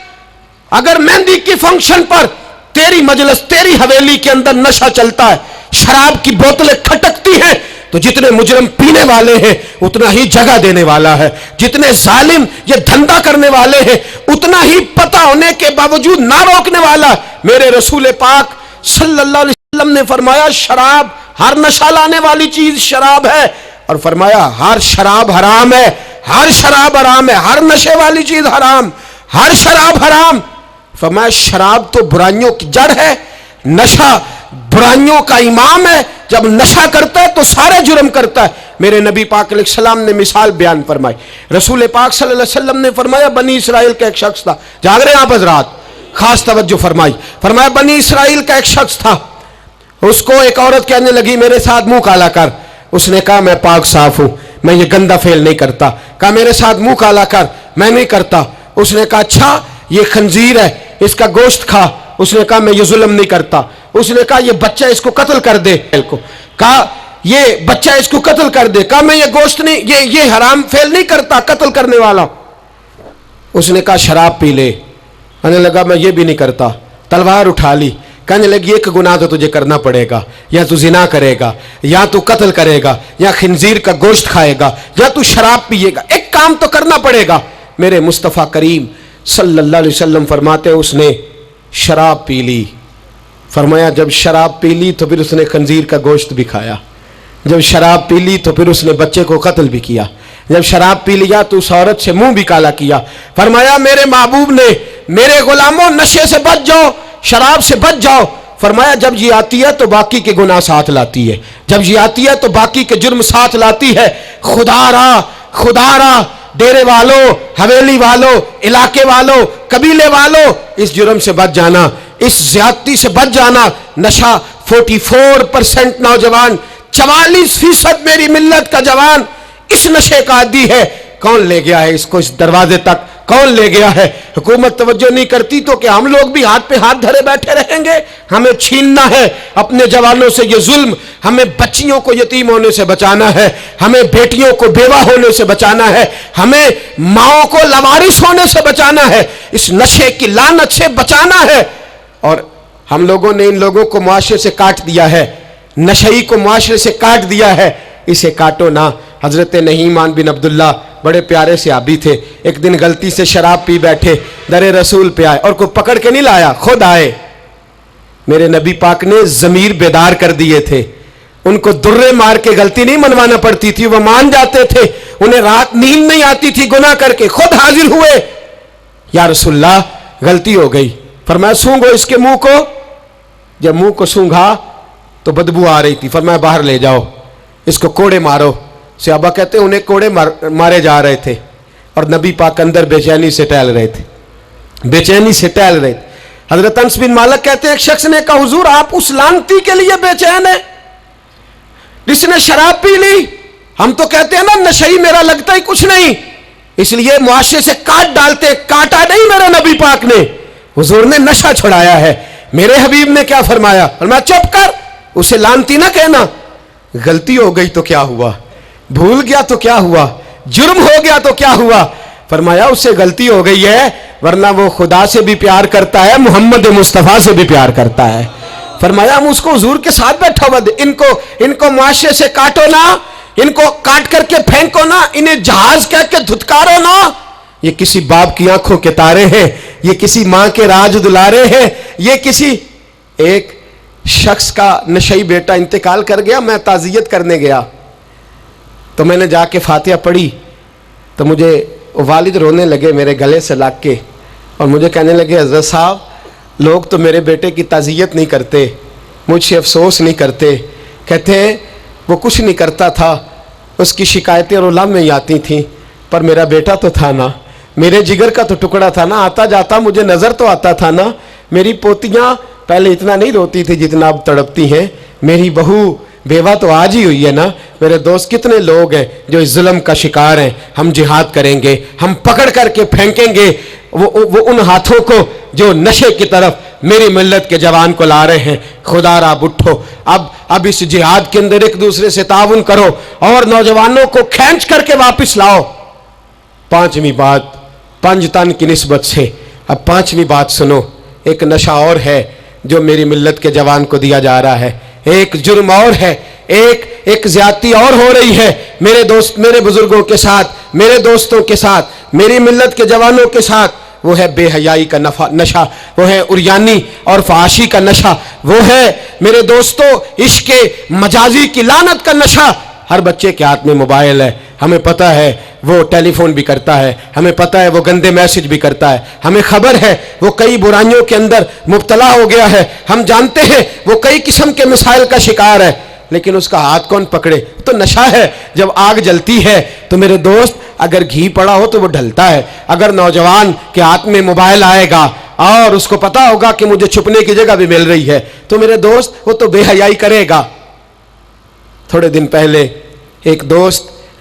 اگر مہندی کی فنکشن پر تیری مجلس، تیری حویلی کے اندر نشہ چلتا ہے، شراب کی بوتلیں کھٹکتی ہیں، تو جتنے مجرم پینے والے ہیں اتنا ہی جگہ دینے والا ہے، جتنے ظالم یہ دھندا کرنے والے ہیں اتنا ہی پتہ ہونے کے باوجود نہ روکنے والا. میرے رسول پاک صلی اللہ علیہ وسلم نے فرمایا شراب، ہر نشہ لانے والی چیز شراب ہے، اور فرمایا ہر شراب حرام ہے، ہر شراب حرام ہے، ہر نشے والی چیز حرام، ہر شراب حرام. فرمایا شراب تو برائیوں کی جڑ ہے، نشہ برائیوں کا امام ہے. جب نشہ کرتا ہے تو سارے جرم کرتا ہے. میرے نبی پاک علیہ السلام نے مثال بیان فرمائی. رسول پاک صلی اللہ علیہ وسلم نے فرمایا بنی اسرائیل کا ایک شخص تھا. جاگ رہے ہیں آپ حضرات؟ خاص توجہ فرمائی. فرمایا بنی اسرائیل کا ایک شخص تھا، اس کو ایک عورت کہنے لگی میرے ساتھ منہ کالا کر. اس نے کہا میں پاک صاف ہوں. میں یہ گندا فعل نہیں کرتا. کہا میرے ساتھ منہ کالا کر, میں نہیں کرتا. اس نے کہا اچھا یہ خنزیر ہے, اس کا گوشت کھا. اس نے کہا میں یہ ظلم نہیں کرتا. اس نے کہا یہ بچہ اس کو قتل کر دے. کہا یہ بچہ اس کو قتل کر دے. کہا میں یہ گوشت نہیں, یہ حرام فعل نہیں کرتا, قتل کرنے والا. اس نے کہا شراب پی لے. کہنے لگا میں یہ بھی نہیں کرتا. تلوار اٹھا لی. کہنے لگی ایک گناہ تو تجھے کرنا پڑے گا, یا تو زنا کرے گا, یا تو قتل کرے گا, یا خنزیر کا گوشت کھائے گا, یا تو شراب پیے گا. ایک کام تو کرنا پڑے گا. میرے مصطفیٰ کریم صلی اللہ علیہ وسلم فرماتے اس نے شراب پی لی. فرمایا جب شراب پی لی تو پھر اس نے خنزیر کا گوشت بھی کھایا. جب شراب پی لی تو پھر اس نے بچے کو قتل بھی کیا. جب شراب پی لیا تو اس عورت سے منہ بھی کالا کیا. فرمایا میرے محبوب نے میرے غلاموں نشے سے بچ جاؤ, شراب سے بچ جاؤ. فرمایا جب یہ آتی ہے تو باقی کے گناہ ساتھ لاتی ہے, جب یہ آتی ہے تو باقی کے جرم ساتھ لاتی ہے. خدا را ڈیرے والوں, حویلی والوں, علاقے والوں, قبیلے والوں, اس جرم سے بچ جانا, اس زیادتی سے بچ جانا. نشہ 44% نوجوان, 44% میری ملت کا جوان اس نشے کا عادی ہے. کون لے گیا ہے اس کو اس دروازے تک, کون لے گیا ہے؟ حکومت توجہ نہیں کرتی تو کہ ہم لوگ بھی ہاتھ پہ ہاتھ دھرے بیٹھے رہیں گے؟ ہمیں چھیننا ہے اپنے جوانوں سے یہ ظلم. ہمیں بچیوں کو یتیم ہونے سے بچانا ہے, ہمیں بیٹیوں کو بیوہ ہونے سے بچانا ہے, ہمیں ماؤں کو لوارث ہونے سے بچانا ہے, اس نشے کی لعنت سے بچانا ہے. اور ہم لوگوں نے ان لوگوں کو معاشرے سے کاٹ دیا ہے, نشئی کو معاشرے سے کاٹ دیا ہے. اسے کاٹو نہ. حضرت نعمان بن عبداللہ بڑے پیارے صحابی تھے. ایک دن غلطی سے شراب پی بیٹھے, در رسول پہ آئے, اور کوئی پکڑ کے نہیں لایا, خود آئے. میرے نبی پاک نے ضمیر بیدار کر دیے تھے. ان کو درے مار کے غلطی نہیں منوانا پڑتی تھی, وہ مان جاتے تھے. انہیں رات نیند نہیں آتی تھی گناہ کر کے, خود حاضر ہوئے. یا رسول اللہ غلطی ہو گئی. فرمایا سونگو اس کے منہ کو. جب منہ کو سونگھا تو بدبو آ رہی تھی. فرمایا باہر لے جاؤ, اس کو کوڑے مارو. صحابہ کہتے ہیں انہیں کوڑے مارے جا رہے تھے اور نبی پاک اندر بے چینی سے ٹہل رہے تھے, بے چینی سے ٹہل رہے تھے. حضرت انس بن مالک کہتے ہیں ایک شخص نے کہا حضور آپ اس لعنتی کے لیے بے چین ہیں جس نے شراب پی لی؟ ہم تو کہتے ہیں نا نشئی میرا لگتا ہی کچھ نہیں, اس لیے معاشرے سے کاٹ ڈالتے. کاٹا نہیں میرے نبی پاک نے, حضور نے نشہ چھڑایا ہے. میرے حبیب نے کیا فرمایا؟ فرمایا چپ کر, اسے لعنتی نہ کہنا. غلطی ہو گئی تو کیا ہوا, بھول گیا تو کیا ہوا, جرم ہو گیا تو کیا ہوا. فرمایا اس سے غلطی ہو گئی ہے, ورنہ وہ خدا سے بھی پیار کرتا ہے, محمد مصطفیٰ سے بھی پیار کرتا ہے. فرمایا ہم اس کو حضور کے ساتھ بیٹھا ہوا دے. ان کو معاشرے سے کاٹو نہ, ان کو کاٹ کر کے پھینکو نہ, انہیں جہاز کہہ کے دھتکارو نہ. یہ کسی باپ کی آنکھوں کے تارے ہیں, یہ کسی ماں کے راج دلارے ہیں, یہ کسی ایک شخص کا نشئی بیٹا انتقال کر گیا. میں تعزیت کرنے گیا تو میں نے جا کے فاتحہ پڑھی تو مجھے والد رونے لگے میرے گلے سے لگ کے, اور مجھے کہنے لگے حضرت صاحب لوگ تو میرے بیٹے کی تعزیت نہیں کرتے, مجھ سے افسوس نہیں کرتے. کہتے ہیں وہ کچھ نہیں کرتا تھا, اس کی شکایتیں اور علم میں ہی آتی تھیں, پر میرا بیٹا تو تھا نا, میرے جگر کا تو ٹکڑا تھا نا, آتا جاتا مجھے نظر تو آتا تھا نا. میری پوتیاں پہلے اتنا نہیں روتی تھی جتنا اب تڑپتی ہیں, میری بہو بیوہ تو آج ہی ہوئی ہے نا. میرے دوست کتنے لوگ ہیں جو اس ظلم کا شکار ہیں. ہم جہاد کریں گے, ہم پکڑ کر کے پھینکیں گے وہ ان ہاتھوں کو جو نشے کی طرف میری ملت کے جوان کو لا رہے ہیں. خدا را اٹھو, اب اس جہاد کے اندر ایک دوسرے سے تعاون کرو اور نوجوانوں کو کھینچ کر کے واپس لاؤ. پانچویں بات پنجتن کی نسبت سے, اب پانچویں بات سنو. ایک نشہ اور ہے جو میری ملت کے جوان کو دیا جا رہا ہے, ایک جرم اور ہے, ایک زیادتی اور ہو رہی ہے میرے دوست, میرے بزرگوں کے ساتھ, میرے دوستوں کے ساتھ, میری ملت کے جوانوں کے ساتھ. وہ ہے بے حیائی کا نشہ, وہ ہے عریانی اور فحاشی کا نشہ, وہ ہے میرے دوستوں عشق مجازی کی لعنت کا نشہ. ہر بچے کے ہاتھ میں موبائل ہے, ہمیں پتہ ہے وہ ٹیلی فون بھی کرتا ہے, ہمیں پتہ ہے وہ گندے میسج بھی کرتا ہے, ہمیں خبر ہے وہ کئی برائیوں کے اندر مبتلا ہو گیا ہے, ہم جانتے ہیں وہ کئی قسم کے مسائل کا شکار ہے. لیکن اس کا ہاتھ کون پکڑے؟ تو نشہ ہے. جب آگ جلتی ہے تو میرے دوست اگر گھی پڑا ہو تو وہ ڈھلتا ہے. اگر نوجوان کے ہاتھ میں موبائل آئے گا اور اس کو پتا ہوگا کہ مجھے چھپنے کی جگہ بھی مل رہی ہے تو میرے دوست وہ تو بے حیائی کرے گا. تھوڑے دن پہلے ایک دوست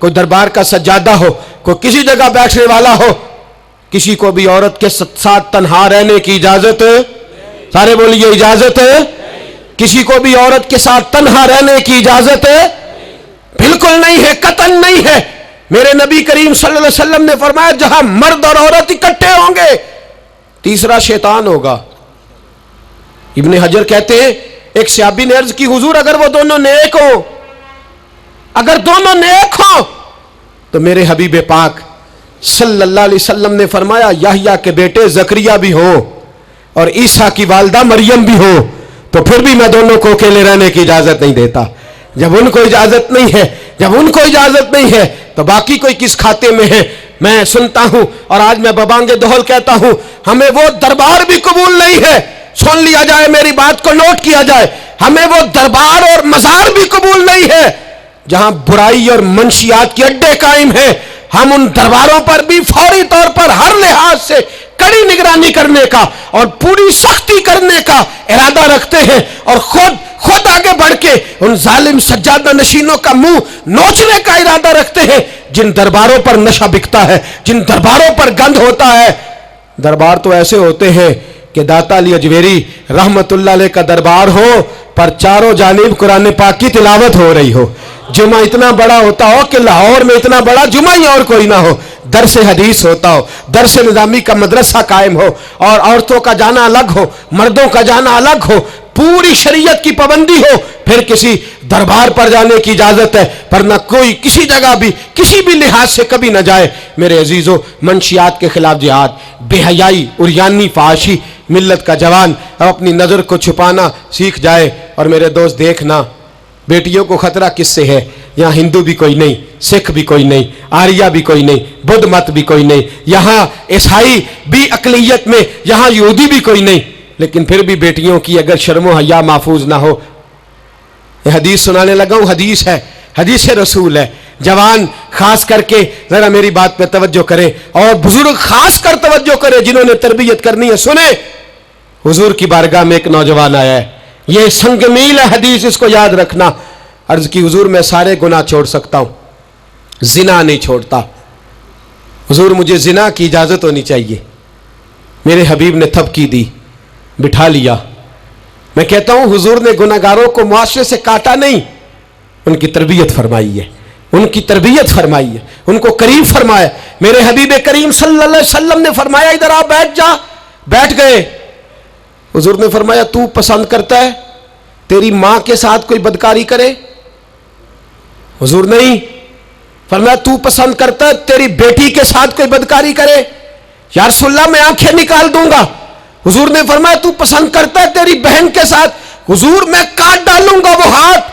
کوئی دربار کا سجادہ ہو, کوئی کسی جگہ بیٹھنے والا ہو, کسی کو بھی عورت کے ساتھ تنہا رہنے کی اجازت, سارے بولیے اجازت ہے, کسی کو بھی عورت کے ساتھ تنہا رہنے کی اجازت ہے, بالکل نہیں ہے, قطعاً نہیں ہے. میرے نبی کریم صلی اللہ علیہ وسلم نے فرمایا جہاں مرد اور عورت اکٹھے ہوں گے تیسرا شیطان ہوگا. ابن حجر کہتے ہیں ایک صحابی نے عرض کی حضور اگر وہ دونوں نیک ہوں, اگر دونوں نیک ہوں تو میرے حبیب پاک صلی اللہ علیہ وسلم نے فرمایا یحییٰ کے بیٹے زکریا بھی ہوں اور عیسیٰ کی والدہ مریم بھی ہو تو پھر بھی میں دونوں کو اکیلے رہنے کی اجازت نہیں دیتا. جب ان کو اجازت نہیں ہے, جب ان کو اجازت نہیں ہے تو باقی کوئی کس کھاتے میں ہے. میں سنتا ہوں اور آج میں ببانگ دہل کہتا ہوں ہمیں وہ دربار بھی قبول نہیں ہے, سن لیا جائے, میری بات کو نوٹ کیا جائے, ہمیں وہ دربار اور مزار بھی قبول نہیں ہے جہاں برائی اور منشیات کے اڈے قائم ہیں. ہم ان درباروں پر بھی فوری طور پر ہر لحاظ سے کڑی نگرانی کرنے کا اور پوری سختی کرنے کا ارادہ رکھتے ہیں اور خود آگے بڑھ کے ان ظالم سجادہ نشینوں کا منہ نوچنے کا ارادہ رکھتے ہیں جن درباروں پر نشہ بکتا ہے, جن درباروں پر گند ہوتا ہے. دربار تو ایسے ہوتے ہیں کہ داتا علی اجویری رحمت اللہ علیہ کا دربار ہو پر چاروں جانب قرآن پاک کی تلاوت ہو رہی ہو, جمعہ اتنا بڑا ہوتا ہو کہ لاہور میں اتنا بڑا جمعہ ہی اور کوئی نہ ہو, درس حدیث ہوتا ہو, درس نظامی کا مدرسہ قائم ہو اور عورتوں کا جانا الگ ہو, مردوں کا جانا الگ ہو, پوری شریعت کی پابندی ہو, پھر کسی دربار پر جانے کی اجازت ہے پر نہ کوئی کسی جگہ بھی کسی بھی لحاظ سے کبھی نہ جائے. میرے عزیزو, منشیات کے خلاف جہاد, بے حیائی, عریانی, فحاشی, ملت کا جوان اب اپنی نظر کو چھپانا سیکھ جائے. اور میرے دوست دیکھنا بیٹیوں کو خطرہ کس سے ہے؟ یہاں ہندو بھی کوئی نہیں, سکھ بھی کوئی نہیں, آریہ بھی کوئی نہیں, بدھ مت بھی کوئی نہیں, یہاں عیسائی بھی اقلیت میں, یہاں یہودی بھی کوئی نہیں, لیکن پھر بھی بیٹیوں کی اگر شرم و حیا محفوظ نہ ہو. یہ حدیث سنانے لگا ہوں, حدیث ہے, حدیث رسول ہے. جوان خاص کر کے ذرا میری بات پہ توجہ کرے اور بزرگ خاص کر توجہ کرے جنہوں نے تربیت کرنی ہے. سنیں, حضور کی بارگاہ میں ایک نوجوان آیا ہے, یہ سنگ میل ہے حدیث, اس کو یاد رکھنا. عرض کی حضور میں سارے گناہ چھوڑ سکتا ہوں, زنا نہیں چھوڑتا. حضور مجھے زنا کی اجازت ہونی چاہیے. میرے حبیب نے تھپکی دی, بٹھا لیا. میں کہتا ہوں حضور نے گناہگاروں کو معاشرے سے کاٹا نہیں, ان کی تربیت فرمائی ہے, ان کی تربیت فرمائی ہے, ان کو قریب فرمایا. میرے حبیب کریم صلی اللہ علیہ وسلم نے فرمایا ادھر آ بیٹھ جا, بیٹھ گئے. حضور نے فرمایا تو پسند کرتا ہے تیری ماں کے ساتھ کوئی بدکاری کرے؟ حضور نہیں. فرمایا تو پسند کرتا ہے تیری بیٹی کے ساتھ کوئی بدکاری کرے؟ یا رسول اللہ میں آنکھیں نکال دوں گا. حضور نے فرمایا تو پسند کرتا ہے تیری بہن کے ساتھ؟ حضور میں کاٹ ڈالوں گا وہ ہاتھ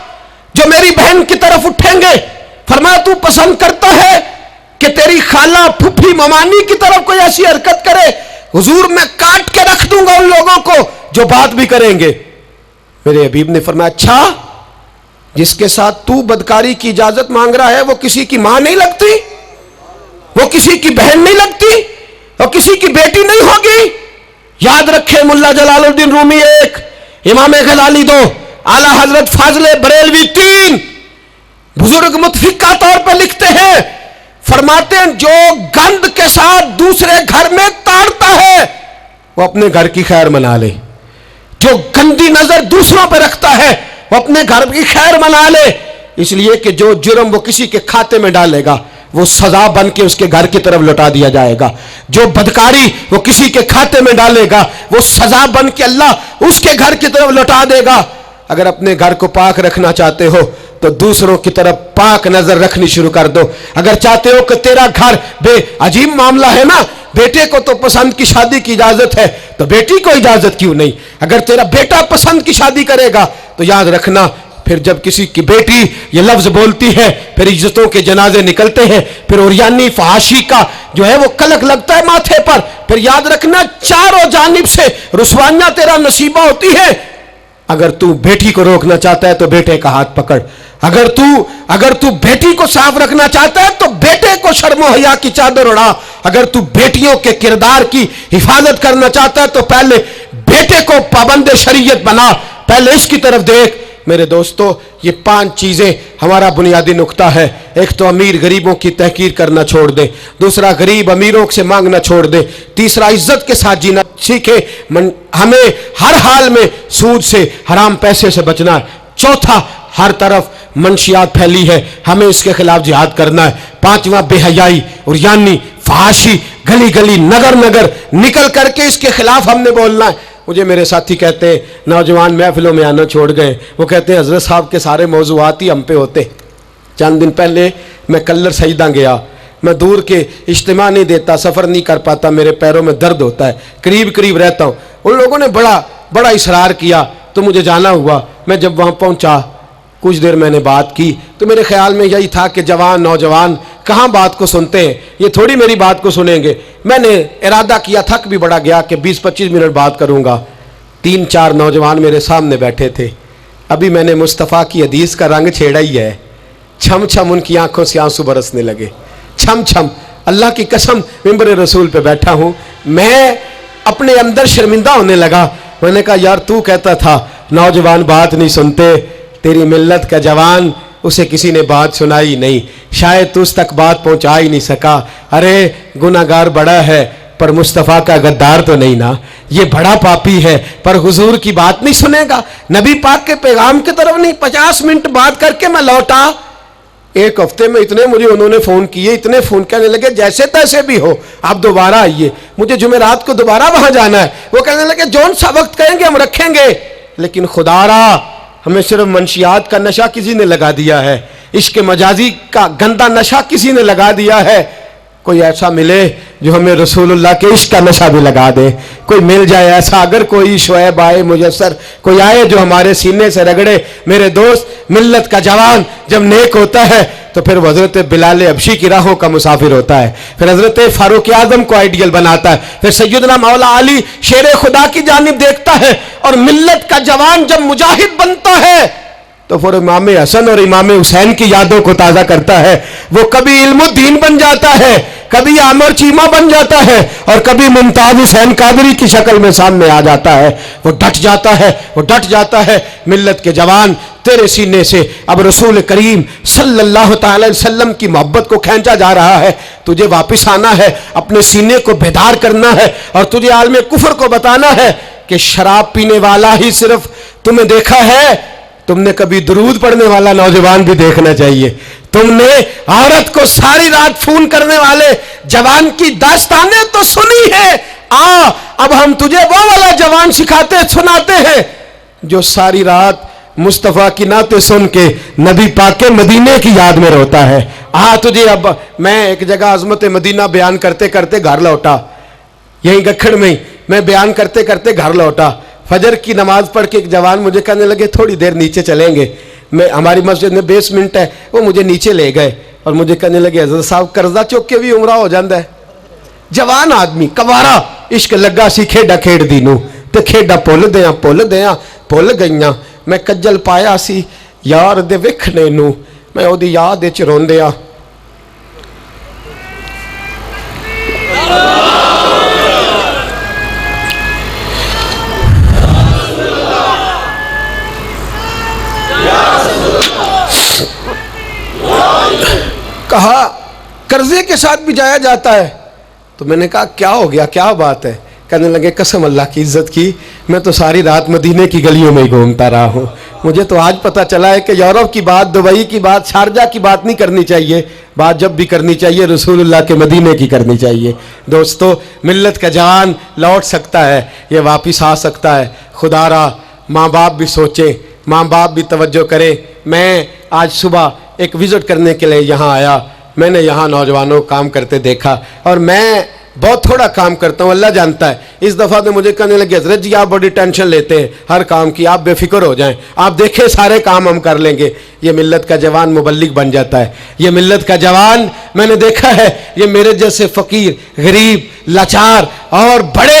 جو میری بہن کی طرف اٹھیں گے. فرمایا تو پسند کرتا ہے کہ تیری خالہ, پھپھی, ممانی کی طرف کوئی ایسی حرکت کرے؟ حضور میں کاٹ کے رکھ دوں گا ان لوگوں کو جو بات بھی کریں گے. میرے حبیب نے فرمایا اچھا, جس کے ساتھ تو بدکاری کی اجازت مانگ رہا ہے وہ کسی کی ماں نہیں لگتی, وہ کسی کی بہن نہیں لگتی, وہ کسی کی بیٹی نہیں ہوگی. یاد رکھے ملا جلال الدین رومی 1, امام غزالی 2, اعلی حضرت فاضل بریلوی 3. بزرگ متفقہ طور پر لکھتے ہیں, فرماتے ہیں جو گند کے ساتھ دوسرے گھر میں تاڑتا ہے وہ اپنے گھر کی خیر منا لے. جو گندی نظر دوسروں پہ رکھتا ہے وہ اپنے گھر کی خیر منا لے. اس لیے کہ جو جرم وہ کسی کے کھاتے میں ڈالے گا وہ سزا بن کے اس کے گھر کی طرف لوٹا دیا جائے گا. جو بدکاری وہ کسی کے کھاتے میں ڈالے گا وہ سزا بن کے اللہ اس کے گھر کی طرف لوٹا دے گا. اگر اپنے گھر کو پاک رکھنا چاہتے ہو تو دوسروں کی طرف پاک نظر رکھنی شروع کر دو. اگر چاہتے ہو کہ تیرا گھر بے عجیب معاملہ ہے نا, بیٹے کو تو پسند کی شادی کی اجازت ہے تو بیٹی کو اجازت کیوں نہیں؟ اگر تیرا بیٹا پسند کی شادی کرے گا تو یاد رکھنا پھر جب کسی کی بیٹی یہ لفظ بولتی ہے پھر عزتوں کے جنازے نکلتے ہیں, پھر عریانی فحاشی کا جو ہے وہ کلک لگتا ہے ماتھے پر. پھر یاد رکھنا چاروں جانب سے رسوائیاں تیرا نصیبہ ہوتی ہے. اگر تو بیٹی کو روکنا چاہتا ہے تو بیٹے کا ہاتھ پکڑ. اگر تو بیٹی کو صاف رکھنا چاہتا ہے تو بیٹے کو شرم و حیا کی چادر اڑا. اگر تو بیٹیوں کے کردار کی حفاظت کرنا چاہتا ہے تو پہلے بیٹے کو پابند شریعت بنا. پہلے اس کی طرف دیکھ میرے دوستو یہ 5 چیزیں ہمارا بنیادی نقطہ ہے. ایک تو امیر غریبوں کی تحقیر کرنا چھوڑ دے, دوسرا غریب امیروں سے مانگنا چھوڑ دے, تیسرا عزت کے ساتھ جینا سیکھے, ہمیں ہر حال میں سود سے حرام پیسے سے بچنا ہے. چوتھا ہر طرف منشیات پھیلی ہے, ہمیں اس کے خلاف جہاد کرنا ہے. پانچواں بے حیائی اور یعنی فحاشی گلی گلی نگر نگر نکل کر کے اس کے خلاف ہم نے بولنا ہے. مجھے میرے ساتھی کہتے ہیں نوجوان محفلوں میں آنا چھوڑ گئے, وہ کہتے ہیں حضرت صاحب کے سارے موضوعات ہی ہم پہ ہوتے. چند دن پہلے میں کلر سجدہ گیا, میں دور کے اجتماع نہیں دیتا, سفر نہیں کر پاتا, میرے پیروں میں درد ہوتا ہے, قریب قریب رہتا ہوں. ان لوگوں نے بڑا اصرار کیا تو مجھے جانا ہوا. میں جب وہاں پہنچا کچھ دیر میں نے بات کی تو میرے خیال میں یہی تھا کہ نوجوان کہاں بات کو سنتے ہیں, یہ تھوڑی میری بات کو سنیں گے. میں نے ارادہ کیا, تھک بھی بڑا گیا کہ 20-25 منٹ بات کروں گا. 3-4 نوجوان میرے سامنے بیٹھے تھے. ابھی میں نے مصطفیٰ کی حدیث کا رنگ چھیڑا ہی ہے. چھم چھم ان کی آنکھوں سے آنسو برسنے لگے. چھم چھم اللہ کی قسم ممبر رسول پہ بیٹھا ہوں, میں اپنے اندر شرمندہ ہونے لگا. میں نے کہا یار تو کہتا تھا نوجوان بات نہیں سنتے, تیری ملت کا جوان اسے کسی نے بات سنائی نہیں, شاید تو اس تک بات پہنچا ہی نہیں سکا. ارے گناہگار بڑا ہے پر مصطفیٰ کا غدار تو نہیں نا, یہ بڑا پاپی ہے پر حضور کی بات نہیں سنے گا, نبی پاک کے پیغام کی طرف نہیں. 50 منٹ بات کر کے میں لوٹا. ایک ہفتے میں اتنے مجھے انہوں نے فون کیے, اتنے فون کرنے لگے جیسے تیسے بھی ہو آپ دوبارہ آئیے, مجھے جمعرات کو دوبارہ وہاں جانا ہے. وہ کہنے لگے جون سا وقت کہیں گے ہم رکھیں گے, لیکن خدا را ہمیں صرف منشیات کا نشہ کسی نے لگا دیا ہے, عشق مجازی کا گندا نشہ کسی نے لگا دیا ہے. کوئی ایسا ملے جو ہمیں رسول اللہ کے عشق کا نشہ بھی لگا دے, کوئی مل جائے ایسا. اگر کوئی شعیب آئے میسر, کوئی آئے جو ہمارے سینے سے رگڑے. میرے دوست ملت کا جوان جب نیک ہوتا ہے تو پھر وہ حضرت بلال حبشی کی راہوں کا مسافر ہوتا ہے, پھر حضرت فاروق اعظم کو آئیڈیل بناتا ہے, پھر سیدنا مولا علی شیر خدا کی جانب دیکھتا ہے. اور ملت کا جوان جب مجاہد بنتا ہے تو پھر امام حسن اور امام حسین کی یادوں کو تازہ کرتا ہے. وہ کبھی علم الدین بن جاتا ہے, کبھی عامر چیمہ بن جاتا ہے, اور کبھی ممتاز حسین قادری کی شکل میں سامنے آ جاتا ہے. وہ ڈٹ جاتا ہے, وہ ڈٹ جاتا ہے. ملت کے جوان تیرے سینے سے اب رسول کریم صلی اللہ تعالی علیہ وسلم کی محبت کو کھینچا جا رہا ہے. تجھے واپس آنا ہے, اپنے سینے کو بیدار کرنا ہے, اور تجھے عالم کفر کو بتانا ہے کہ شراب پینے والا ہی صرف تمہیں دیکھا ہے, تم نے کبھی درود پڑھنے والا نوجوان بھی دیکھنا چاہیے. تم نے عورت کو ساری رات فون کرنے والے جوان کی داستانیں تو سنی ہے. اب ہم تجھے وہ والا جوان سناتے ہیں جو ساری رات مصطفیٰ کی نعتیں سن کے نبی پاک کے مدینے کی یاد میں روتا ہے. تجھے اب میں ایک جگہ عظمت مدینہ بیان کرتے کرتے گھر لوٹا, یہیں گکھڑ میں میں بیان کرتے کرتے گھر لوٹا. فجر کی نماز پڑھ کے ایک جوان مجھے کہنے لگے تھوڑی دیر نیچے چلیں گے. ہماری مسجد میں بیسمنٹ ہے, وہ مجھے نیچے لے گئے اور مجھے کہنے لگے حضرت صاحب قرضہ چوک کے بھی عمرہ ہو جاندہ ہے. جوان آدمی کوارا عشق لگا سی کھیڈا کھیڑ دی نو تے کھیڈا پھول گئیاں. میں کجل پایا سی یار دے وکھنے نو, میں او دی یاد وچ روندیا. کہا قرضے کے ساتھ بھی جایا جاتا ہے. تو میں نے کہا کیا ہو گیا, کیا بات ہے؟ کہنے لگے قسم اللہ کی عزت کی میں تو ساری رات مدینے کی گلیوں میں ہی گھومتا رہا ہوں. مجھے تو آج پتا چلا ہے کہ یورپ کی بات, دبئی کی بات, شارجہ کی بات نہیں کرنی چاہیے. بات جب بھی کرنی چاہیے رسول اللہ کے مدینے کی کرنی چاہیے. دوستو ملت کا جوان لوٹ سکتا ہے, یہ واپس آ سکتا ہے. خدا را ماں باپ بھی سوچیں, ماں باپ بھی توجہ کریں. میں آج صبح ایک وزٹ کرنے کے لیے یہاں آیا. میں نے یہاں نوجوانوں کام کرتے دیکھا, اور میں بہت تھوڑا کام کرتا ہوں, اللہ جانتا ہے. اس دفعہ تو مجھے کہنے لگے حضرت جی آپ بڑی ٹینشن لیتے ہیں ہر کام کی, آپ بے فکر ہو جائیں, آپ دیکھیں سارے کام ہم کر لیں گے. یہ ملت کا جوان مبلغ بن جاتا ہے. یہ ملت کا جوان میں نے دیکھا ہے, یہ میرے جیسے فقیر, غریب, لاچار اور بڑے